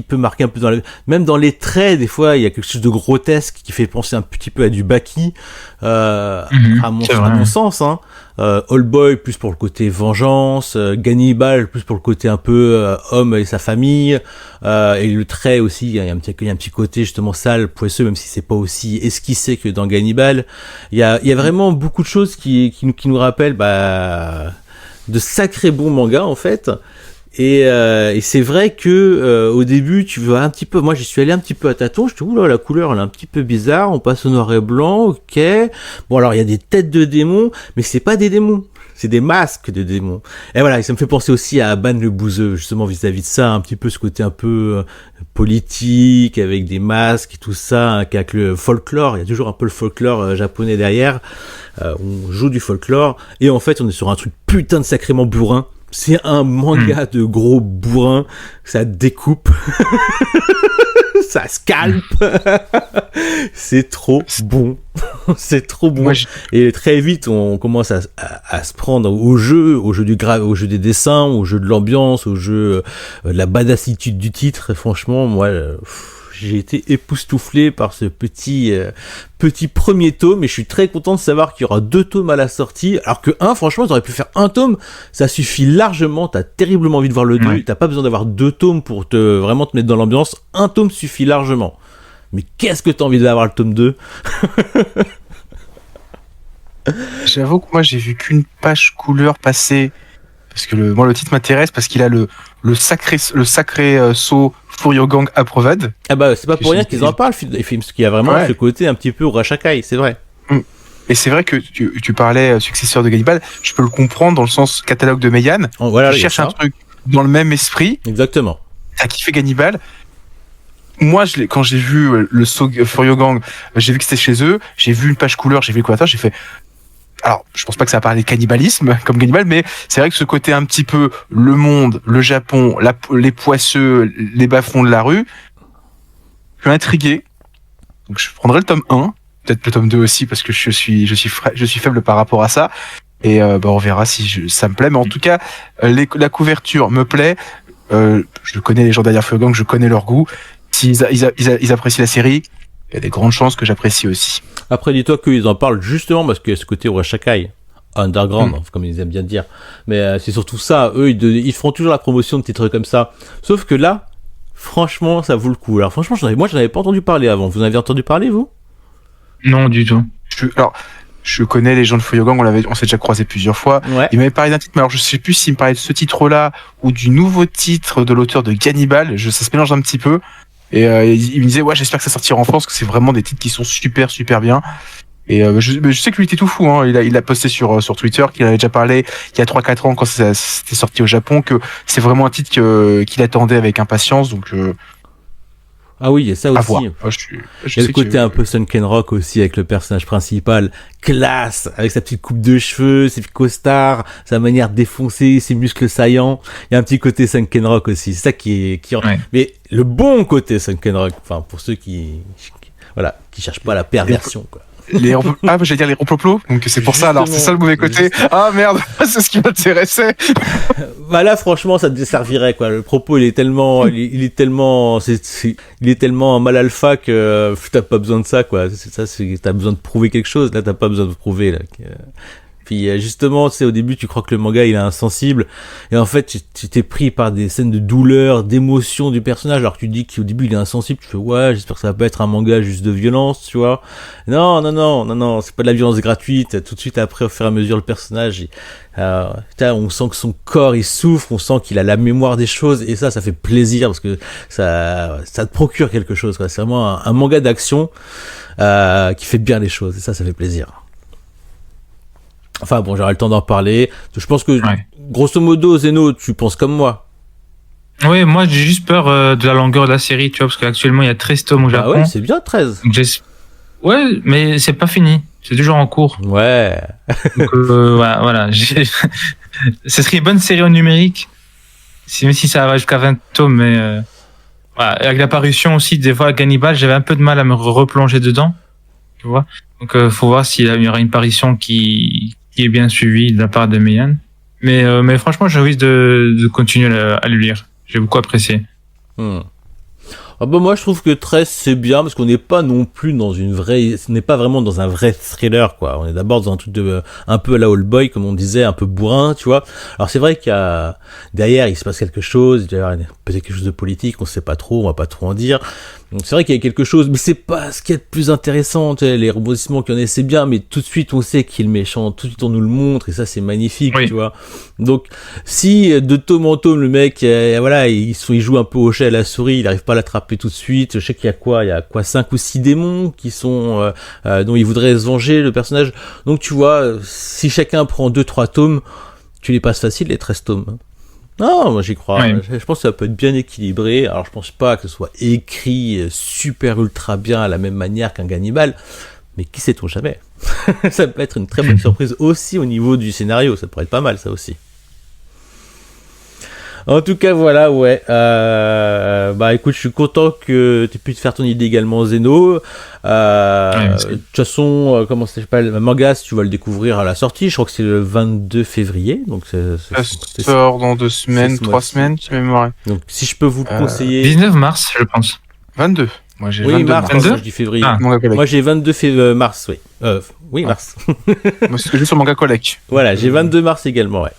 Speaker 2: peut marquer un peu même dans les traits, des fois il y a quelque chose de grotesque qui fait penser un petit peu à du Baki, à
Speaker 3: c'est vrai.
Speaker 2: mon sens, hein. Old Boy plus pour le côté vengeance, Gannibal plus pour le côté un peu homme et sa famille, et le trait aussi, il y a un petit côté justement sale, poisseux, même si c'est pas aussi esquissé que dans Gannibal. Il y a vraiment beaucoup de choses qui nous rappellent de sacrés bons mangas en fait. Et c'est vrai que au début tu veux un petit peu, moi j'y suis allé un petit peu à tâtons, je te dis oula la couleur elle est un petit peu bizarre, on passe au noir et blanc, ok, bon alors il y a des têtes de démons, mais c'est pas des démons, c'est des masques de démons. Et voilà, et ça me fait penser aussi à Ban le Bouzeux, justement vis-à-vis de ça, un petit peu ce côté un peu politique, avec des masques et tout ça, hein, avec le folklore, il y a toujours un peu le folklore japonais derrière, on joue du folklore, et en fait on est sur un truc putain de sacrément bourrin. C'est un manga de gros bourrin, ça découpe, ça scalpe, c'est trop bon, c'est trop bon.
Speaker 4: Moi,
Speaker 2: Et très vite, on commence à se prendre au jeu au jeu des dessins, au jeu de l'ambiance, au jeu de la badassitude du titre. Et franchement, moi, j'ai été époustouflé par ce petit premier tome, et je suis très content de savoir qu'il y aura 2 tomes à la sortie, alors que franchement, ils auraient pu faire un tome, ça suffit largement, t'as terriblement envie de voir le 2,
Speaker 3: Ouais.
Speaker 2: t'as pas besoin d'avoir 2 tomes pour vraiment te mettre dans l'ambiance, un tome suffit largement. Mais qu'est-ce que t'as envie d'avoir le tome 2?
Speaker 4: J'avoue que moi j'ai vu qu'une page couleur passer parce que le titre m'intéresse parce qu'il a le sacré saut Furyogang Approved.
Speaker 2: Ah bah c'est pas pour
Speaker 4: Je
Speaker 2: rien
Speaker 4: sais
Speaker 2: qu'ils
Speaker 4: pas.
Speaker 2: en parlent, les films, parce qu'il y a vraiment
Speaker 4: Ouais.
Speaker 2: ce côté un petit peu Urashakai, c'est vrai.
Speaker 4: Et c'est vrai que tu parlais successeur de Gannibal, je peux le comprendre dans le sens catalogue de Meian.
Speaker 2: Voilà,
Speaker 4: Je
Speaker 2: il y a
Speaker 4: cherche
Speaker 2: ça.
Speaker 4: un truc dans le même esprit.
Speaker 2: Exactement.
Speaker 4: T'as kiffé Gannibal. Moi, quand j'ai vu le saut Furyogang, j'ai vu que c'était chez eux. J'ai vu une page couleur, j'ai vu le couverture, j'ai fait. Alors, je pense pas que ça va parler de cannibalisme comme Gannibal, mais c'est vrai que ce côté un petit peu le monde, le Japon, les poisseux, les bas-fonds de la rue, je suis intrigué. Donc, je prendrai le tome 1, peut-être le tome 2 aussi, parce que je suis faible par rapport à ça. Et on verra si ça me plaît. Mais en tout cas, la couverture me plaît. Je connais les gens derrière Furyogang, je connais leur goût. S'ils ils apprécient la série, il y a des grandes chances que j'apprécie aussi.
Speaker 2: Après, dis-toi qu'ils en parlent justement parce qu'il y a ce côté Urashakai, underground, comme ils aiment bien dire. Mais c'est surtout ça, eux, ils feront toujours la promotion de titres comme ça. Sauf que là, franchement, ça vaut le coup. Alors franchement, moi, j'en avais pas entendu parler avant. Vous en avez entendu parler, vous?
Speaker 3: Non, du tout.
Speaker 4: Je connais les gens de Furyogang, on s'est déjà croisés plusieurs fois.
Speaker 2: Ouais.
Speaker 4: Il m'avait parlé d'un titre, mais alors je sais plus s'il me parlait de ce titre-là ou du nouveau titre de l'auteur de Gannibal. Ça se mélange un petit peu. Et il me disait, ouais, j'espère que ça sortira en France, que c'est vraiment des titres qui sont super, super bien. Et je sais que lui était tout fou, hein. Il a posté sur Twitter qu'il avait déjà parlé il y a 3-4 ans quand c'était sorti au Japon, que c'est vraiment un titre qu'il attendait avec impatience. Donc
Speaker 2: Ah oui, il y a ça
Speaker 4: À
Speaker 2: aussi.
Speaker 4: voir.
Speaker 2: Il y a le côté un peu Sunken Rock aussi avec le personnage principal, classe, avec sa petite coupe de cheveux, ses costards, sa manière de défoncer, ses muscles saillants. Il y a un petit côté Sunken Rock aussi. C'est ça
Speaker 3: Ouais.
Speaker 2: mais le bon côté Sunken Rock. Enfin, pour ceux qui cherchent pas la perversion, quoi.
Speaker 4: J'allais dire les romploplos, donc c'est pour ça, alors c'est ça le mauvais côté. Ah merde, c'est ce qui m'intéressait.
Speaker 2: Bah là, franchement, ça te desservirait, quoi. Le propos, il est tellement mal alpha que t'as pas besoin de ça, quoi. T'as besoin de prouver quelque chose. Là, t'as pas besoin de prouver, là. Puis justement, au début, tu crois que le manga il est insensible, et en fait, tu t'es pris par des scènes de douleur, d'émotion du personnage. Alors que tu dis qu'au début il est insensible, tu fais ouais, j'espère que ça va pas être un manga juste de violence, tu vois. Non, c'est pas de la violence gratuite. Tout de suite après, au fur et à mesure, le personnage, on sent que son corps il souffre, on sent qu'il a la mémoire des choses, et ça fait plaisir parce que ça te procure quelque chose, quoi. C'est vraiment un manga d'action qui fait bien les choses, et ça fait plaisir. Enfin bon, j'aurai le temps d'en parler. Je pense que, grosso modo, Zeno, tu penses comme moi.
Speaker 3: Oui, moi j'ai juste peur de la longueur de la série, tu vois, parce qu'actuellement il y a 13 tomes au Japon.
Speaker 2: Ah ouais, c'est bien 13.
Speaker 3: Donc, ouais, mais c'est pas fini. C'est toujours en cours.
Speaker 2: Ouais.
Speaker 3: Donc voilà. Ce serait une bonne série en numérique, même si ça va jusqu'à 20 tomes, mais voilà. Avec l'apparition aussi des fois Gannibal, j'avais un peu de mal à me replonger dedans, tu vois. Donc faut voir s'il y aura une apparition qui est bien suivie de la part de Meian. Mais franchement, j'ai envie de continuer à le lire. J'ai beaucoup apprécié.
Speaker 2: Ah bah moi je trouve que 13 c'est bien parce qu'on n'est pas non plus dans ce n'est pas vraiment dans un vrai thriller, quoi. On est d'abord dans un truc un peu à la Old Boy, comme on disait, un peu bourrin, tu vois. Alors c'est vrai qu'il y a derrière il se passe quelque chose, il y a peut-être quelque chose de politique, on sait pas trop, on va pas trop en dire. Donc c'est vrai qu'il y a quelque chose, mais c'est pas ce qui est le plus intéressant, tu sais, les rebondissements qu'il y en a, c'est bien, mais tout de suite on sait qui est le méchant, tout de suite on nous le montre, et ça c'est magnifique, tu vois. Donc si de tome en tome le mec, il joue un peu au chat à la souris, il arrive pas à l'attraper tout de suite, je sais qu'il y a quoi 5 ou 6 démons qui sont dont il voudrait se venger, le personnage. Donc tu vois, si chacun prend 2-3 tomes, tu les passes facile les 13 tomes. Non, moi j'y crois. Ouais. Je pense que ça peut être bien équilibré. Alors je pense pas que ce soit écrit super ultra bien à la même manière qu'un Gannibal, mais qui sait-on jamais. Ça peut être une très bonne surprise aussi au niveau du scénario. Ça pourrait être pas mal ça aussi. En tout cas, voilà, ouais. Bah écoute, je suis content que tu puisses faire ton idée également, Zeno. De toute façon, comment ça s'appelle, Mangas, tu vas le découvrir à la sortie. Je crois que c'est le 22 février. Donc
Speaker 4: ça sort dans 2 semaines, 3 semaines, si mémoire.
Speaker 2: Donc si je peux vous conseiller.
Speaker 3: 19 mars, je pense.
Speaker 4: 22. Moi j'ai
Speaker 2: 22
Speaker 4: mars.
Speaker 2: Moi je dis février. Moi j'ai 22 mars, oui. Oui, mars.
Speaker 4: Moi c'est ce que j'ai sur Manga Collect.
Speaker 2: Voilà, j'ai 22 mars également, ouais.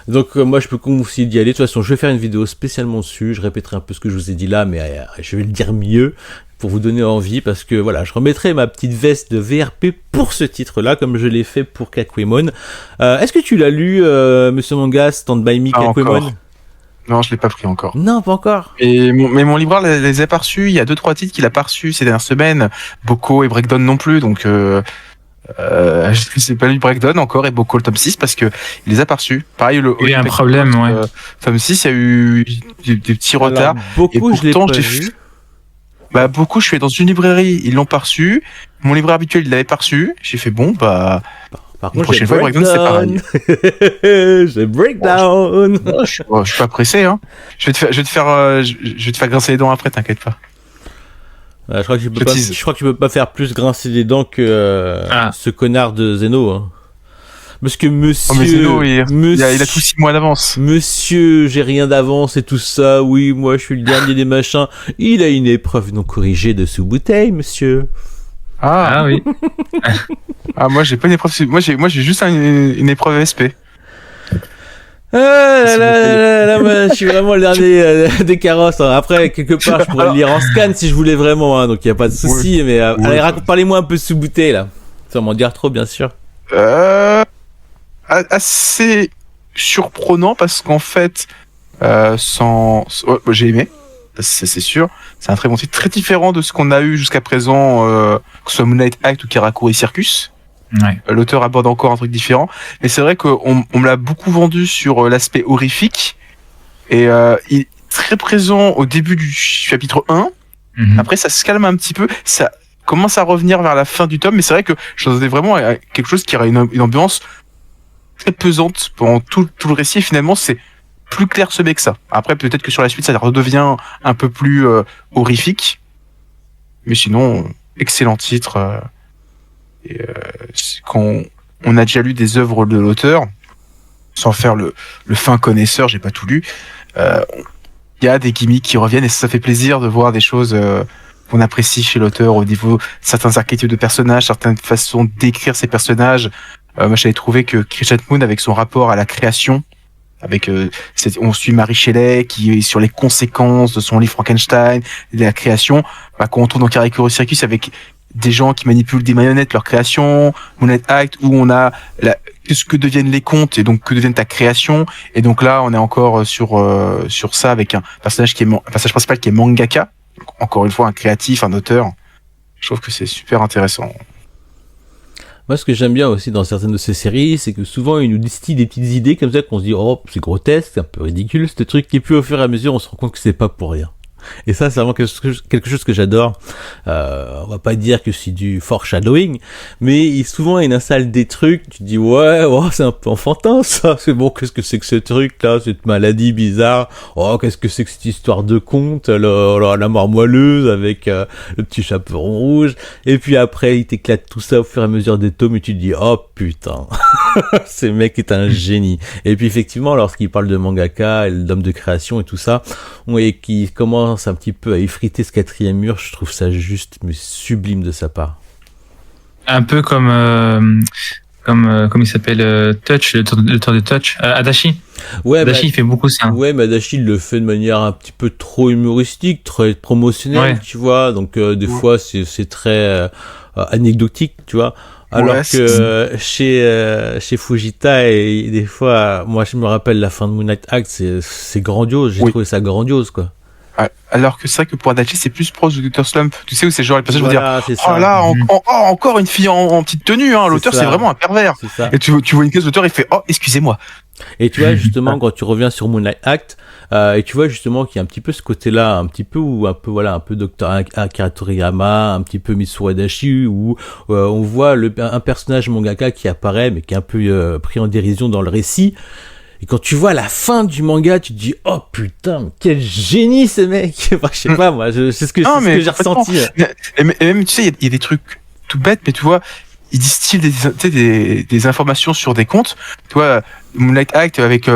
Speaker 2: Donc moi je peux conseiller d'y aller. De toute façon je vais faire une vidéo spécialement dessus. Je répéterai un peu ce que je vous ai dit là, mais je vais le dire mieux pour vous donner envie, parce que voilà, je remettrai ma petite veste de VRP pour ce titre là, comme je l'ai fait pour Kakuemon. Est-ce que tu l'as lu, Monsieur Manga, Stand By Me, Kakuemon?
Speaker 4: Non, je l'ai pas pris encore.
Speaker 2: Non, pas encore.
Speaker 4: Mais mon libraire les a pas reçus. Il y a 2-3 titres qu'il a pas reçus ces dernières semaines. Boko et Breakdown non plus, donc je sais pas lu Breakdown encore et Boko le tome 6 parce que il les a pas reçus. Pareil,
Speaker 3: il y a un problème, ouais.
Speaker 4: Tome 6, il y a eu des petits retards.
Speaker 2: Beaucoup, et pourtant, je l'ai pas vu.
Speaker 4: Bah, beaucoup, je suis dans une librairie, ils l'ont pas reçu. Mon libraire habituel, il l'avait pas reçu. J'ai fait bon, bah.
Speaker 2: Par contre,
Speaker 4: prochaine fois, Breakdown, c'est pareil.
Speaker 2: J'ai Breakdown.
Speaker 4: Je suis pas pressé, hein. Je vais te faire grincer les dents après, t'inquiète pas.
Speaker 2: Je crois que tu peux pas faire plus grincer les dents que ce connard de Zeno. Hein. Parce que monsieur,
Speaker 4: Zeno, il a tout 6 mois d'avance.
Speaker 2: Monsieur, j'ai rien d'avance et tout ça. Oui, moi, je suis le dernier des machins. Il a une épreuve non corrigée de sous-bouteille, monsieur.
Speaker 3: Ah oui.
Speaker 4: Moi, j'ai pas une épreuve. Moi, j'ai juste une épreuve SP.
Speaker 2: Là, je suis vraiment le dernier des carrosses. Hein. Après, quelque part, je pourrais le lire en scan si je voulais vraiment, hein, donc il n'y a pas de souci. Mais allez, parlez-moi un peu sous bouteille, là. Sans m'en dire trop, bien sûr.
Speaker 4: Assez surprenant parce qu'en fait, j'ai aimé. C'est sûr. C'est un très bon titre, très différent de ce qu'on a eu jusqu'à présent, que ce soit Moonlight Act ou Karakuri Circus.
Speaker 3: Ouais.
Speaker 4: L'auteur aborde encore un truc différent, mais c'est vrai qu'on me l'a beaucoup vendu sur l'aspect horrifique, et très présent au début du chapitre 1.
Speaker 3: Mhm.
Speaker 4: Après, ça se calme un petit peu. Ça commence à revenir vers la fin du tome, mais c'est vrai que je m'attendais vraiment à quelque chose qui aurait une ambiance très pesante pendant tout le récit. Et finalement, c'est plus clair semé que ça. Après, peut-être que sur la suite, ça redevient un peu plus horrifique. Mais sinon, excellent titre. Quand on a déjà lu des œuvres de l'auteur, sans faire le fin connaisseur, j'ai pas tout lu, il y a des gimmicks qui reviennent et ça fait plaisir de voir des choses qu'on apprécie chez l'auteur au niveau de certains archétypes de personnages, certaines façons d'écrire ces personnages. Moi, j'avais trouvé que Christian Moon, avec son rapport à la création, avec on suit Mary Shelley qui est sur les conséquences de son livre Frankenstein, de la création, quand on tourne dans Caricuro Circus avec des gens qui manipulent des marionnettes, leur création, Moonlight Act, où on a ce que deviennent les contes et donc que deviennent ta création. Et donc là, on est encore sur ça avec un personnage principal qui est mangaka. Donc, encore une fois, un créatif, un auteur. Je trouve que c'est super intéressant.
Speaker 2: Moi, ce que j'aime bien aussi dans certaines de ces séries, c'est que souvent, ils nous distillent des petites idées comme ça qu'on se dit, oh, c'est grotesque, c'est un peu ridicule, ce truc, et puis au fur et à mesure, on se rend compte que c'est pas pour rien. Et ça, c'est vraiment quelque chose que j'adore. On va pas dire que c'est du foreshadowing, mais souvent, il installe des trucs, tu te dis, ouais, oh, c'est un peu enfantin, ça. C'est bon, qu'est-ce que c'est que ce truc-là, cette maladie bizarre? Oh, qu'est-ce que c'est que cette histoire de conte, la mort moelleuse avec le petit chaperon rouge. Et puis après, il t'éclate tout ça au fur et à mesure des tomes et tu te dis, oh putain, ce mec est un génie. Et puis effectivement, lorsqu'il parle de mangaka et d'homme de création et tout ça, et qui commence un petit peu à effriter ce quatrième mur, je trouve ça juste mais sublime de sa part.
Speaker 3: Un peu comme il s'appelle Touch, l'auteur de Touch, Adachi.
Speaker 2: Ouais,
Speaker 3: Adachi, il fait beaucoup ça.
Speaker 2: Ouais, mais Adachi il le fait de manière un petit peu trop humoristique, très promotionnelle,
Speaker 3: Ouais.
Speaker 2: tu vois. Donc des fois c'est très anecdotique, tu vois. Alors que chez Fujita et des fois, moi je me rappelle la fin de Moonlight Act, c'est grandiose. J'ai trouvé ça grandiose, quoi.
Speaker 4: Alors que c'est vrai que pour Adachi, c'est plus proche de Dr. Slump. Tu sais où c'est genre les personnages vont dire,
Speaker 2: c'est
Speaker 4: oh
Speaker 2: ça.
Speaker 4: là, encore une fille en petite tenue, hein. L'auteur,
Speaker 2: ça.
Speaker 4: c'est vraiment un pervers.
Speaker 2: C'est ça.
Speaker 4: Et tu vois une case d'auteur, il fait, oh, excusez-moi.
Speaker 2: Et tu vois justement quand tu reviens sur Moonlight Act et tu vois justement qu'il y a un petit peu ce côté-là, un petit peu un peu Dr. Akira Toriyama, un petit peu Mitsuru Adachi où on voit un personnage mangaka qui apparaît mais qui est un peu pris en dérision dans le récit. Et quand tu vois la fin du manga, tu te dis oh putain, quel génie ce mec. Enfin, je sais pas moi, c'est ce que j'ai ressenti.
Speaker 4: Et même tu sais, il y a des trucs tout bêtes, mais tu vois, il distille des informations sur des contes. Tu vois, Moonlight Act avec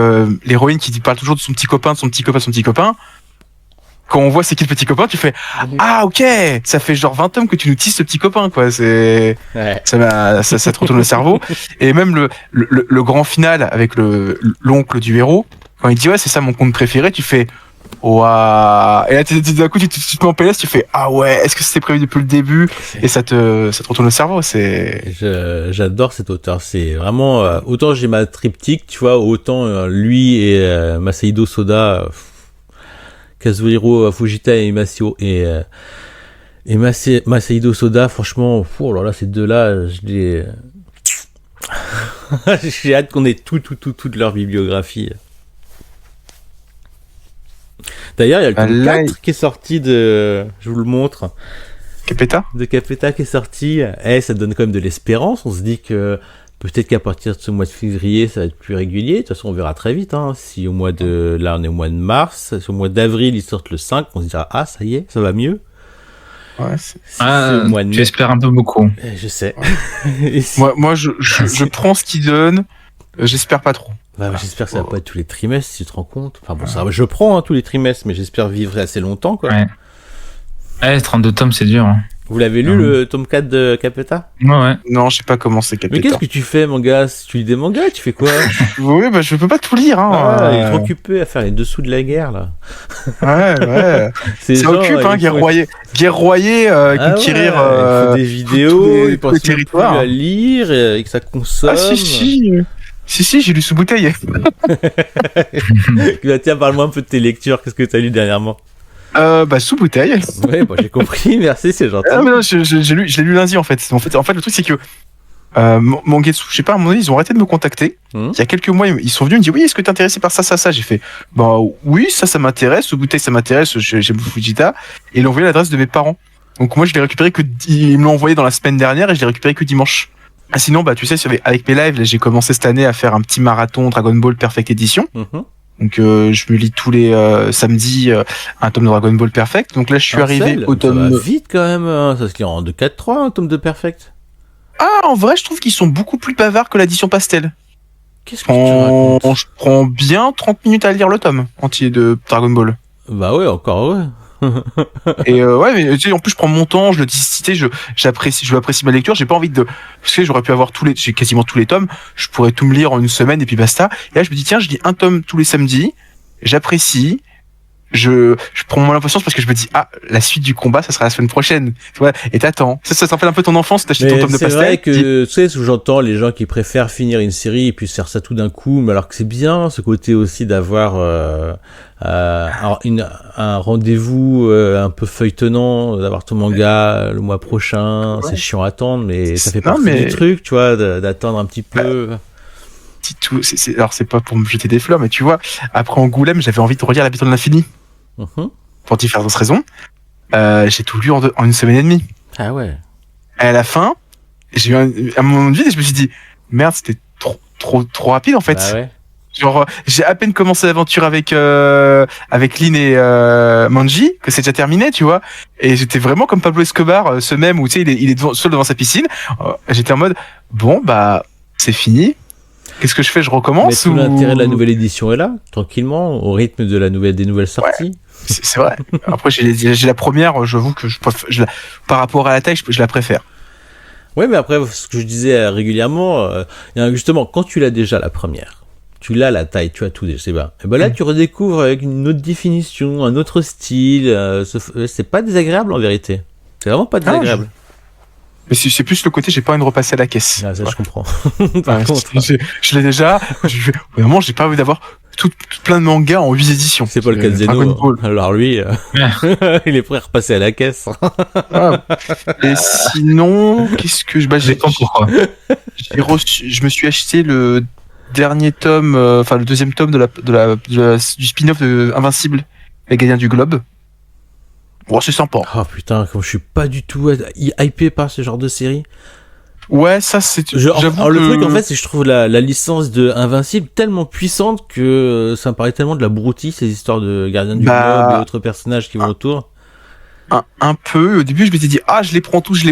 Speaker 4: l'héroïne qui parle toujours de son petit copain, de son petit copain, de son petit copain. Quand on voit c'est qui le petit copain, tu fais ah ok, ça fait genre 20 tomes que tu nous tisses ce petit copain, quoi. C'est
Speaker 2: Ouais.
Speaker 4: ça te retourne le cerveau. Et même le grand final avec l'oncle du héros, quand il dit ouais c'est ça mon conte préféré, tu fais waouh. Et là d'un coup tu te mets en PLS, tu fais ah ouais, est-ce que c'était prévu depuis le début? Et ça te retourne le cerveau.
Speaker 2: J'adore cet auteur. C'est vraiment autant j'ai ma triptyque, tu vois, autant lui et Masahiro Soda. Kazuhiro Fujita et Masahiro Soda, franchement, oh là là, ces deux-là, j'ai hâte qu'on ait toute leur bibliographie. D'ailleurs, il y a le tome 4 qui est sorti je vous le montre.
Speaker 4: Capeta
Speaker 2: De Capeta qui est sorti. Ça donne quand même de l'espérance. On se dit que peut-être qu'à partir de ce mois de février, ça va être plus régulier. De toute façon, on verra très vite. Hein. Si là, on est au mois de mars, si au mois d'avril, ils sortent le 5, on se dira, ah, ça y est, ça va mieux.
Speaker 4: Ouais,
Speaker 2: au mois de mai.
Speaker 3: J'espère un peu beaucoup.
Speaker 2: Je sais.
Speaker 4: Ouais. Moi, je prends ce qu'ils donnent. J'espère pas trop.
Speaker 2: Bah, j'espère que ça va pas être tous les trimestres, si tu te rends compte. Enfin bon, ça, je prends tous les trimestres, mais j'espère vivre assez longtemps, quoi.
Speaker 3: Ouais, 32 tomes, c'est dur. Hein.
Speaker 2: Vous l'avez lu, le tome 4 de Capeta?
Speaker 3: Ouais.
Speaker 4: Non, j'ai pas commencé Capeta.
Speaker 2: Mais qu'est-ce que tu fais, mon gars? Si tu lis des mangas, tu fais quoi?
Speaker 4: Oui, bah je peux pas tout lire. Hein.
Speaker 2: Il est trop occupé à faire les dessous de la guerre, là.
Speaker 4: Ouais. Ça occupe, hein, guerroyer, conquérir.
Speaker 2: Il faut des vidéos, il pense plus
Speaker 4: territoires
Speaker 2: à lire et que ça consomme.
Speaker 4: Ah si, j'ai lu sous bouteille.
Speaker 2: Tiens, parle-moi un peu de tes lectures. Qu'est-ce que t'as lu dernièrement?
Speaker 4: Sous bouteille.
Speaker 2: Ouais, j'ai compris. Merci, c'est gentil.
Speaker 4: Ah, mais non, je l'ai lu lundi en fait. En fait, le truc c'est que Mangetsu, je sais pas, à mon avis, ils ont arrêté de me contacter.
Speaker 2: Mhm.
Speaker 4: Il y a quelques mois, ils sont venus me dire oui, est-ce que t'es intéressé par ça? J'ai fait bah oui, ça m'intéresse, ce bouteille ça m'intéresse, j'aime Fujita. Et ils ont envoyé l'adresse de mes parents. Donc moi je l'ai récupéré ils me l'ont envoyé dans la semaine dernière et je l'ai récupéré que dimanche. Ah, sinon bah tu sais avec mes lives, là, j'ai commencé cette année à faire un petit marathon Dragon Ball Perfect Edition.
Speaker 2: Mhm.
Speaker 4: Donc je me lis tous les samedis un tome de Dragon Ball Perfect. Donc là je suis arrivé au
Speaker 2: Ça
Speaker 4: tome.
Speaker 2: va vite quand même, hein. Ça se lit en 2-4-3, un tome de Perfect.
Speaker 4: Ah, en vrai, je trouve qu'ils sont beaucoup plus bavards que l'édition pastel.
Speaker 2: Qu'est-ce que tu racontes?
Speaker 4: Je prends bien 30 minutes à lire le tome entier de Dragon Ball.
Speaker 2: Bah ouais, encore ouais.
Speaker 4: Et ouais, mais tu sais, en plus je prends mon temps, je le dis, tu sais, je apprécie ma lecture, j'ai pas envie de, parce que j'aurais pu avoir j'ai quasiment tous les tomes, je pourrais tout me lire en une semaine et puis basta. Et là je me dis tiens, je lis un tome tous les samedis, j'apprécie. Je prends mon impatience parce que je me dis la suite du combat ça sera la semaine prochaine, tu vois, et t'attends ça rappelle un peu ton enfance, t'achètes ton tome de
Speaker 2: C'est
Speaker 4: pastel.
Speaker 2: vrai que tu sais, j'entends les gens qui préfèrent finir une série et puis se faire ça tout d'un coup, mais alors que c'est bien ce côté aussi d'avoir un rendez-vous un peu feuilletonnant, d'avoir ton manga le mois prochain. Ouais. C'est chiant à attendre, mais ça fait partie du truc, tu vois, d'attendre un petit peu.
Speaker 4: Tout, alors c'est pas pour me jeter des fleurs, mais tu vois, après Angoulême, j'avais envie de relire L'Habitant de l'Infini. Pour différentes raisons. J'ai tout lu en une semaine et demie.
Speaker 2: Ah ouais.
Speaker 4: Et à la fin, j'ai eu un moment de vide et je me suis dit, merde, c'était trop rapide en fait.
Speaker 2: Bah ouais.
Speaker 4: Genre, j'ai à peine commencé l'aventure avec Lin et Manji, que c'est déjà terminé, tu vois. Et j'étais vraiment comme Pablo Escobar, ce même où tu sais, il est seul devant sa piscine. J'étais en mode, bon bah, c'est fini. Qu'est-ce que je fais? Je recommence?
Speaker 2: Mais tout l'intérêt de la nouvelle édition est là, tranquillement, au rythme de des nouvelles sorties.
Speaker 4: Ouais, c'est vrai. Après, j'ai la première, j'avoue que par rapport à la taille, je la préfère.
Speaker 2: Ouais, mais après, ce que je disais régulièrement, justement, quand tu l'as déjà la première, tu l'as la taille, tu as tout déjà, c'est bien. Et ben là, tu redécouvres avec une autre définition, un autre style. C'est pas désagréable en vérité. C'est vraiment pas désagréable.
Speaker 4: Mais c'est plus le côté, j'ai pas envie de repasser à la caisse.
Speaker 2: Ah, ça,
Speaker 4: ouais.
Speaker 2: Je comprends.
Speaker 4: Par contre, je l'ai déjà. Vraiment, j'ai pas envie d'avoir tout plein de mangas en 8 éditions.
Speaker 2: C'est pas le cas de Zeno. Alors lui, il est prêt à repasser à la caisse.
Speaker 4: Et sinon, qu'est-ce que je me suis acheté le dernier tome, le deuxième tome du spin-off de Invincible, les Gardiens du Globe. Oh, c'est sympa.
Speaker 2: Oh putain, comme je suis pas du tout hypé par ce genre de série.
Speaker 4: Ouais, ça c'est.
Speaker 2: Le truc en fait, c'est que je trouve la licence de Invincible tellement puissante que ça me paraît tellement de la broutille, ces histoires de Gardiens du Globe et autres personnages qui vont autour.
Speaker 4: Un peu. Au début, je m'étais dit je les prends tous.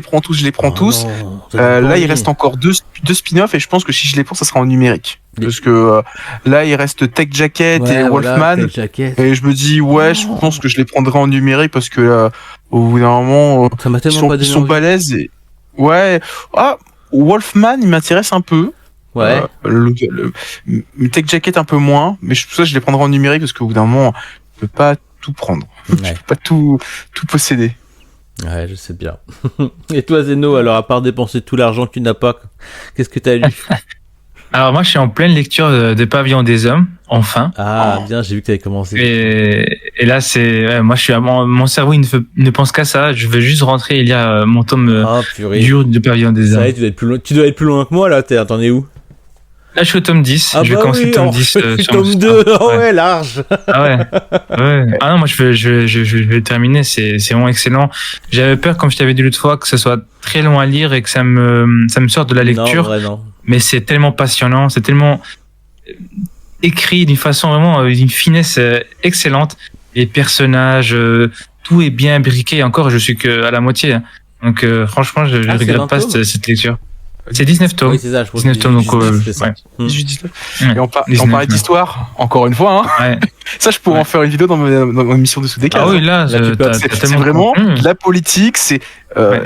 Speaker 2: Non,
Speaker 4: là, il reste encore deux spin-offs et je pense que si je les prends, ça sera en numérique. Parce que là, il reste Tech Jacket et Wolfman.
Speaker 2: Tech Jacket.
Speaker 4: Et je me dis je pense que je les prendrai en numérique parce que au bout d'un moment,
Speaker 2: ça m'a tellement
Speaker 4: ils sont balèzes. Et... Ouais. Wolfman, il m'intéresse un peu.
Speaker 2: Ouais.
Speaker 4: Tech Jacket un peu moins, mais ça, je les prendrai en numérique parce qu'au bout d'un moment, je peux pas tout prendre.
Speaker 2: Ouais.
Speaker 4: Je peux pas tout posséder.
Speaker 2: Ouais, je sais bien. Et toi, Zeno, alors, à part dépenser tout l'argent que tu n'as pas, qu'est-ce que t'as lu?
Speaker 3: Alors, moi, je suis en pleine lecture de Pavillon des Hommes, enfin.
Speaker 2: Ah, bien, j'ai vu que t'avais commencé.
Speaker 3: Et là, moi, mon cerveau, il ne pense qu'à ça. Je veux juste rentrer et lire mon tome dur de Pavillon des Hommes.
Speaker 2: Ça y est, tu dois être plus loin que moi, là. T'en es où?
Speaker 3: Là, je suis au tome 10.
Speaker 2: Ah
Speaker 3: je vais commencer le tome 10.
Speaker 2: Sur tome 2. Ouais, large.
Speaker 3: Ah ouais. Ah non, moi, je vais terminer. C'est vraiment excellent. J'avais peur, comme je t'avais dit l'autre fois, que ce soit très long à lire et que ça me sorte de la lecture.
Speaker 2: Non, vrai, non.
Speaker 3: Mais c'est tellement passionnant. C'est tellement écrit d'une façon vraiment, d'une finesse excellente. Les personnages, tout est bien briqué. Encore, je suis que à la moitié. Hein. Donc, franchement, je regrette pas cette lecture. C'est 19 tomes.
Speaker 2: Oui, c'est ça, je pense.
Speaker 3: 19 tomes, donc,
Speaker 4: 18-19. Et on parlait d'histoire, encore une fois, hein.
Speaker 3: Ouais.
Speaker 4: Ça, je pourrais en faire une vidéo dans mon émission de Sous-Décalage.
Speaker 3: Ah oui, là,
Speaker 4: c'est vraiment la politique, c'est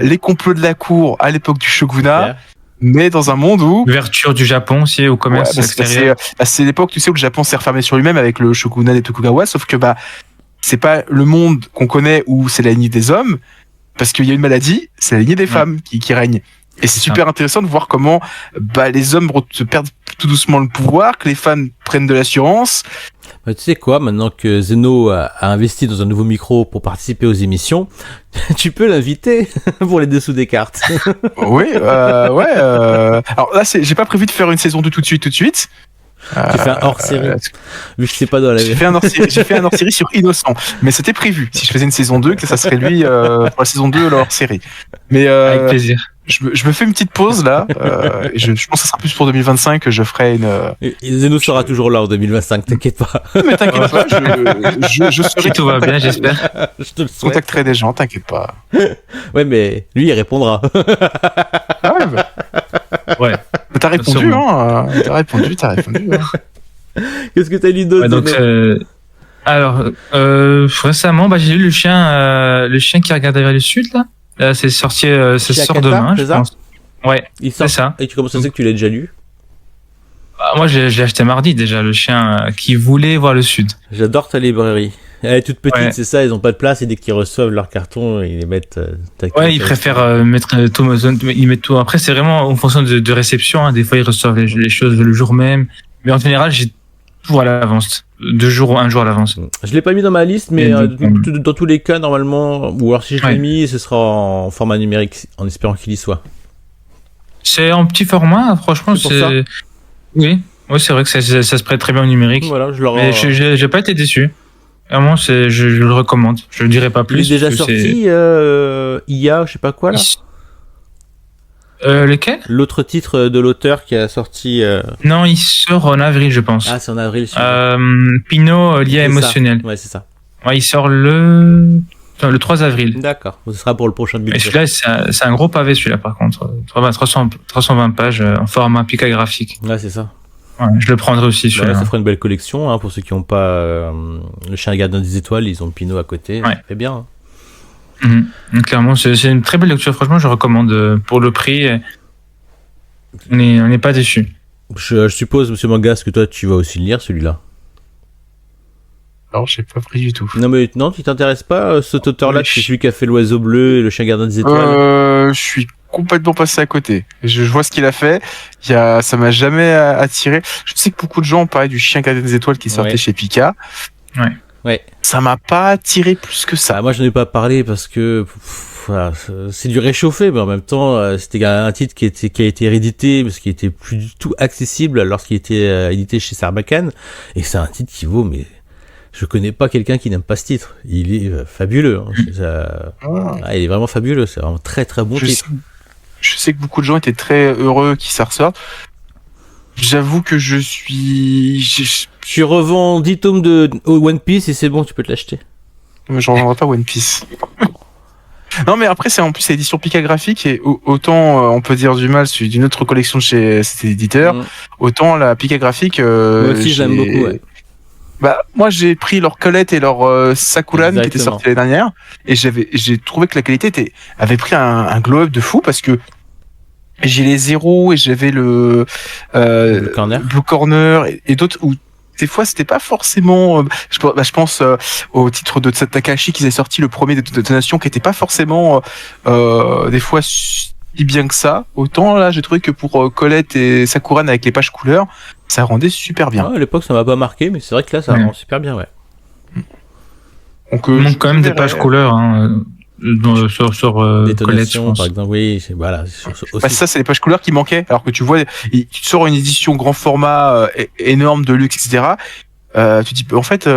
Speaker 4: les complots de la cour à l'époque du shogunat, mais dans un monde où...
Speaker 3: L'ouverture du Japon aussi au commerce extérieur.
Speaker 4: C'est l'époque, tu sais, où le Japon s'est refermé sur lui-même avec le shogunat des Tokugawa, sauf que c'est pas le monde qu'on connaît où c'est la lignée des hommes, parce qu'il y a une maladie, c'est la lignée des femmes qui règne. Et c'est super intéressant de voir comment les hommes se perdent tout doucement le pouvoir, que les femmes prennent de l'assurance.
Speaker 2: Bah, tu sais quoi, maintenant que Zeno a investi dans un nouveau micro pour participer aux émissions, tu peux l'inviter pour les dessous des cartes.
Speaker 4: Oui, ouais. Alors là, j'ai pas prévu de faire une saison 2 tout de suite.
Speaker 2: Tu fais un hors-série, vu que c'est pas dans la...
Speaker 4: J'ai fait un hors-série sur Innocent, mais c'était prévu. Si je faisais une saison 2, que ça serait lui pour la saison 2, la hors-série. Mais
Speaker 3: Avec plaisir.
Speaker 4: je me fais une petite pause là. Et je pense que ça sera plus pour 2025 que je ferai une.
Speaker 2: Et Zeno sera toujours là en 2025, t'inquiète pas.
Speaker 4: Mais t'inquiète pas, je serai
Speaker 3: Si tout va bien, j'espère.
Speaker 2: Je te le souhaite.
Speaker 4: contacterai des gens, t'inquiète pas.
Speaker 2: Ouais, mais lui, il répondra.
Speaker 4: Ah ouais, bah,
Speaker 3: Ouais.
Speaker 4: t'as répondu,
Speaker 3: Sûrement.
Speaker 4: hein. T'as répondu. Hein.
Speaker 2: Qu'est-ce que t'as lu d'autre,
Speaker 3: Ouais, donc,
Speaker 2: Zeno
Speaker 3: alors, récemment, j'ai lu le chien qui regardait vers le sud, là. C'est sorti, ça
Speaker 2: Chez
Speaker 3: sort
Speaker 2: Akata,
Speaker 3: demain,
Speaker 2: c'est
Speaker 3: je
Speaker 2: ça
Speaker 3: pense. Ouais,
Speaker 2: Il
Speaker 3: c'est
Speaker 2: sort.
Speaker 3: ça.
Speaker 2: Et tu commences à dire que tu l'as déjà lu.
Speaker 3: Bah, moi, j'ai acheté mardi déjà le chien qui voulait voir le sud.
Speaker 2: J'adore ta librairie. Elle est toute petite,
Speaker 3: Ouais.
Speaker 2: c'est ça, ils ont pas de place et dès qu'ils reçoivent leur carton, ils les mettent... tac,
Speaker 3: Ouais,
Speaker 2: tac,
Speaker 3: ils
Speaker 2: tac.
Speaker 3: préfèrent mettre tout, ils mettent tout. Après, c'est vraiment en fonction de réception. Hein. Des fois, ils reçoivent les choses le jour même. Mais en général, j'ai tout à l'avance. 2 jours ou 1 jour à l'avance.
Speaker 2: Je l'ai pas mis dans ma liste, mais
Speaker 3: Et
Speaker 2: dans tous les cas, normalement, ou alors si je l'ai
Speaker 3: Ouais.
Speaker 2: mis, ce sera en format numérique, en espérant qu'il y soit.
Speaker 3: C'est en petit format, franchement,
Speaker 2: C'est pour ça.
Speaker 3: c'est... Oui, c'est vrai que ça se prête très bien au numérique.
Speaker 2: Voilà, je leur
Speaker 3: Mais j'ai pas été déçu. Vraiment, je le recommande. Je le dirai pas
Speaker 2: Il
Speaker 3: plus.
Speaker 2: est déjà
Speaker 3: parce que
Speaker 2: sorti, IA, je sais pas quoi, là.
Speaker 3: Lequel?
Speaker 2: L'autre titre de l'auteur qui a sorti...
Speaker 3: Non, il sort en avril, je pense.
Speaker 2: Ah, c'est en avril, celui-là.
Speaker 3: Pinot,
Speaker 2: C'est
Speaker 3: l'IA
Speaker 2: ça.
Speaker 3: émotionnel.
Speaker 2: Ouais, c'est ça.
Speaker 3: Ouais, il sort le 3 avril.
Speaker 2: D'accord, ce sera pour le prochain
Speaker 3: Et
Speaker 2: budget.
Speaker 3: celui-là, c'est un gros pavé, celui-là, par contre. 320 pages en format pica graphique.
Speaker 2: Ouais, c'est ça.
Speaker 3: Ouais, je le prendrai aussi,
Speaker 2: Bah,
Speaker 3: celui-là.
Speaker 2: ça fera une belle collection, hein, pour ceux qui n'ont pas le chien gardien des étoiles, ils ont Pinot à côté.
Speaker 3: Ouais.
Speaker 2: Ça fait bien. Hein.
Speaker 3: Donc, clairement, c'est une très belle lecture. Franchement, je recommande pour le prix. On n'est pas déçus.
Speaker 2: Je suppose, monsieur Mangas, que toi, tu vas aussi le lire, celui-là.
Speaker 4: Alors, j'ai pas pris du tout.
Speaker 2: Non, mais non, tu t'intéresses pas à cet auteur-là,
Speaker 4: Oui.
Speaker 2: c'est celui qui a fait l'oiseau bleu et le chien gardien des étoiles.
Speaker 4: Je suis complètement passé à côté. Je vois ce qu'il a fait. Ça m'a jamais attiré. Je sais que beaucoup de gens ont parlé du chien gardien des étoiles qui sortait
Speaker 2: Ouais.
Speaker 4: chez Pika.
Speaker 2: Ouais.
Speaker 4: Ça m'a pas attiré plus que ça.
Speaker 2: Ça, moi, je n'en ai pas parlé parce que voilà, c'est du réchauffé, mais en même temps, c'était un titre qui a été hérédité, parce qu'il était plus du tout accessible lorsqu'il était édité chez Sarbacane, et c'est un titre qui vaut, mais je connais pas quelqu'un qui n'aime pas ce titre. Il est fabuleux. Hein. Il est vraiment fabuleux. C'est vraiment très très bon titre.
Speaker 4: Je sais que beaucoup de gens étaient très heureux qu'il ça ressorte. J'avoue que je suis...
Speaker 2: Tu revends 10 tomes de One Piece et c'est bon, tu peux te l'acheter.
Speaker 4: Mais j'en vendrai pas One Piece. Non, mais après, c'est en plus l'édition Pika graphique, et autant on peut dire du mal celui d'une autre collection de chez cet éditeur, autant la Pika graphique.
Speaker 2: Moi aussi, j'aime beaucoup. Ouais.
Speaker 4: Bah, moi, j'ai pris leur Colette et leur Sakuran qui était
Speaker 2: Exactement.
Speaker 4: sorti l'année dernière, et j'ai trouvé que la qualité avait pris un glow-up de fou, parce que j'ai les zéros et j'avais le
Speaker 2: Blue Corner.
Speaker 4: Blue Corner et d'autres où des fois c'était pas forcément je pense au titre de Takahashi qu'ils avaient sorti le premier de Détonation qui était pas forcément des fois si bien que ça. Autant là j'ai trouvé que pour Colette et Sakuran avec les pages couleurs ça rendait super bien.
Speaker 2: Ah, à l'époque, ça m'a pas marqué, mais c'est vrai que là, ça
Speaker 3: Ouais.
Speaker 2: rend super bien, ouais.
Speaker 4: Donc
Speaker 3: Il
Speaker 4: je
Speaker 3: manque quand même des
Speaker 4: verrai.
Speaker 3: pages couleurs sur Colette, je
Speaker 2: Détonation,
Speaker 3: pense.
Speaker 2: par exemple, oui, voilà.
Speaker 4: Bah, ça, c'est les pages couleurs qui manquaient. Alors que tu vois, tu te sors une édition grand format énorme de luxe, etc. Tu te dis, en fait,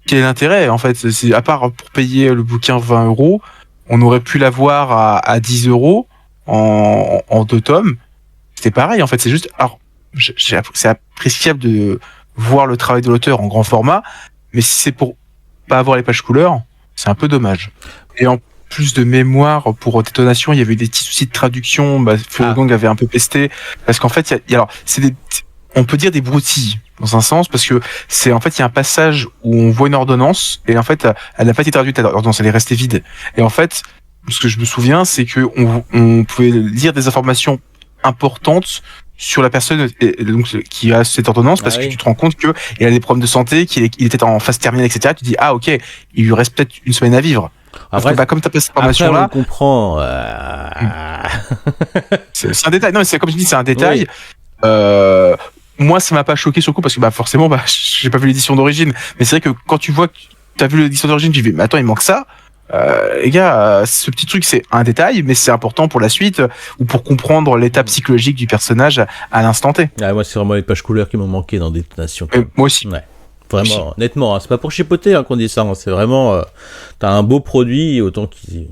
Speaker 4: quel est l'intérêt? En fait, c'est à part pour payer le bouquin 20 €, on aurait pu l'avoir à 10 € en 2 tomes. C'était pareil, en fait. C'est juste, alors, c'est appréciable de voir le travail de l'auteur en grand format, mais si c'est pour pas avoir les pages couleurs, c'est un peu dommage. Et en plus de mémoire pour Détonation, il y avait des petits soucis de traduction. Fulgong avait un peu pesté parce qu'en fait, alors c'est on peut dire des broutilles dans un sens parce que c'est en fait il y a un passage où on voit une ordonnance et en fait elle n'a pas été traduite l'ordonnance, elle est restée vide. Et en fait, ce que je me souviens, c'est que on pouvait lire des informations importantes sur la personne et donc qui a cette ordonnance parce que tu te rends compte que il a des problèmes de santé, qu'il était en phase terminale, etc. Tu dis ah ok, il lui reste peut-être une semaine à vivre. Parce
Speaker 2: Après,
Speaker 4: que, comme t'as pas cette
Speaker 2: après, on
Speaker 4: information-là,
Speaker 2: comprend.
Speaker 4: c'est un détail. Non, mais c'est comme je dis, c'est un détail.
Speaker 2: Oui.
Speaker 4: Moi, ça m'a pas choqué sur le coup parce que forcément, j'ai pas vu l'édition d'origine. Mais c'est vrai que quand tu vois que t'as vu l'édition d'origine, tu dis mais attends, il manque ça. Les gars, ce petit truc, c'est un détail, mais c'est important pour la suite ou pour comprendre l'état psychologique du personnage à l'instant T.
Speaker 2: Ah, moi, c'est vraiment les pages couleurs qui m'ont manqué dans Détonation.
Speaker 4: Moi aussi.
Speaker 2: Ouais. Vraiment, honnêtement, hein, c'est pas pour chipoter qu'on dit ça. Hein, c'est vraiment, t'as un beau produit, autant qu'il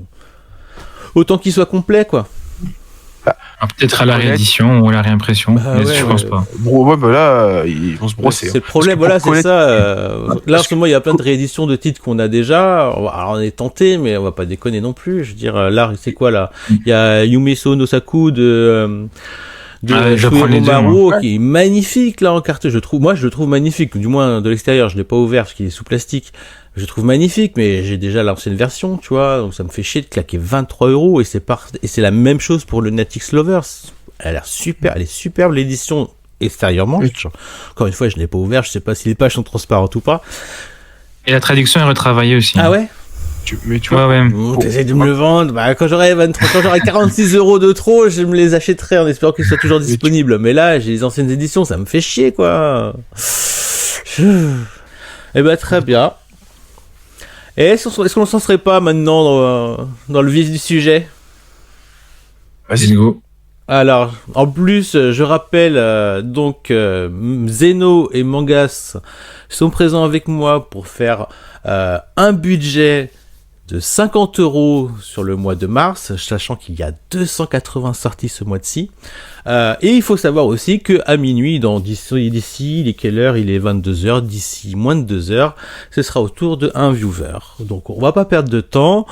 Speaker 2: soit complet, quoi.
Speaker 3: Peut-être à la réédition ou à la réimpression, mais je pense pas.
Speaker 4: Bon, ouais, là, ils vont se brosser.
Speaker 2: C'est le problème, voilà, c'est ça. Là, en ce moment, il y a plein de rééditions de titres qu'on a déjà. Alors, on est tenté, mais on va pas déconner non plus. Je veux dire, là, c'est quoi, là? Il y a Yumeso Nosaku de
Speaker 3: je prends les deux,
Speaker 2: Maro, qui est magnifique, là, en carte. Moi, je le trouve magnifique. Du moins, de l'extérieur, je l'ai pas ouvert parce qu'il est sous plastique. Je le trouve magnifique, mais j'ai déjà l'ancienne version, tu vois, donc ça me fait chier de claquer 23 € et c'est la même chose pour le Natix Lovers. Elle a l'air super, elle est superbe, l'édition extérieurement.
Speaker 4: Oui.
Speaker 2: Encore une fois, je l'ai pas ouvert, je sais pas si les pages sont transparentes ou pas.
Speaker 3: Et la traduction est retravaillée aussi.
Speaker 2: Ah ouais?
Speaker 4: Mais tu vois,
Speaker 3: Ouais.
Speaker 2: T'essayes de me le vendre, quand j'aurai 46 € de trop, je me les achèterai en espérant qu'ils soient toujours disponibles. Mais là, j'ai les anciennes éditions, ça me fait chier, quoi. Eh ben, très bien. Et est-ce qu'on s'en serait pas maintenant dans le vif du sujet?
Speaker 3: Vas-y, go.
Speaker 2: Alors, en plus, je rappelle, Zeno et Mangas sont présents avec moi pour faire un budget de 50 € sur le mois de mars, sachant qu'il y a 280 sorties ce mois-ci. Et il faut savoir aussi que à minuit, d'ici, il est quelle heure? Il est 22h, d'ici moins de 2 heures, ce sera au tour de un viewer. Donc on va pas perdre de temps.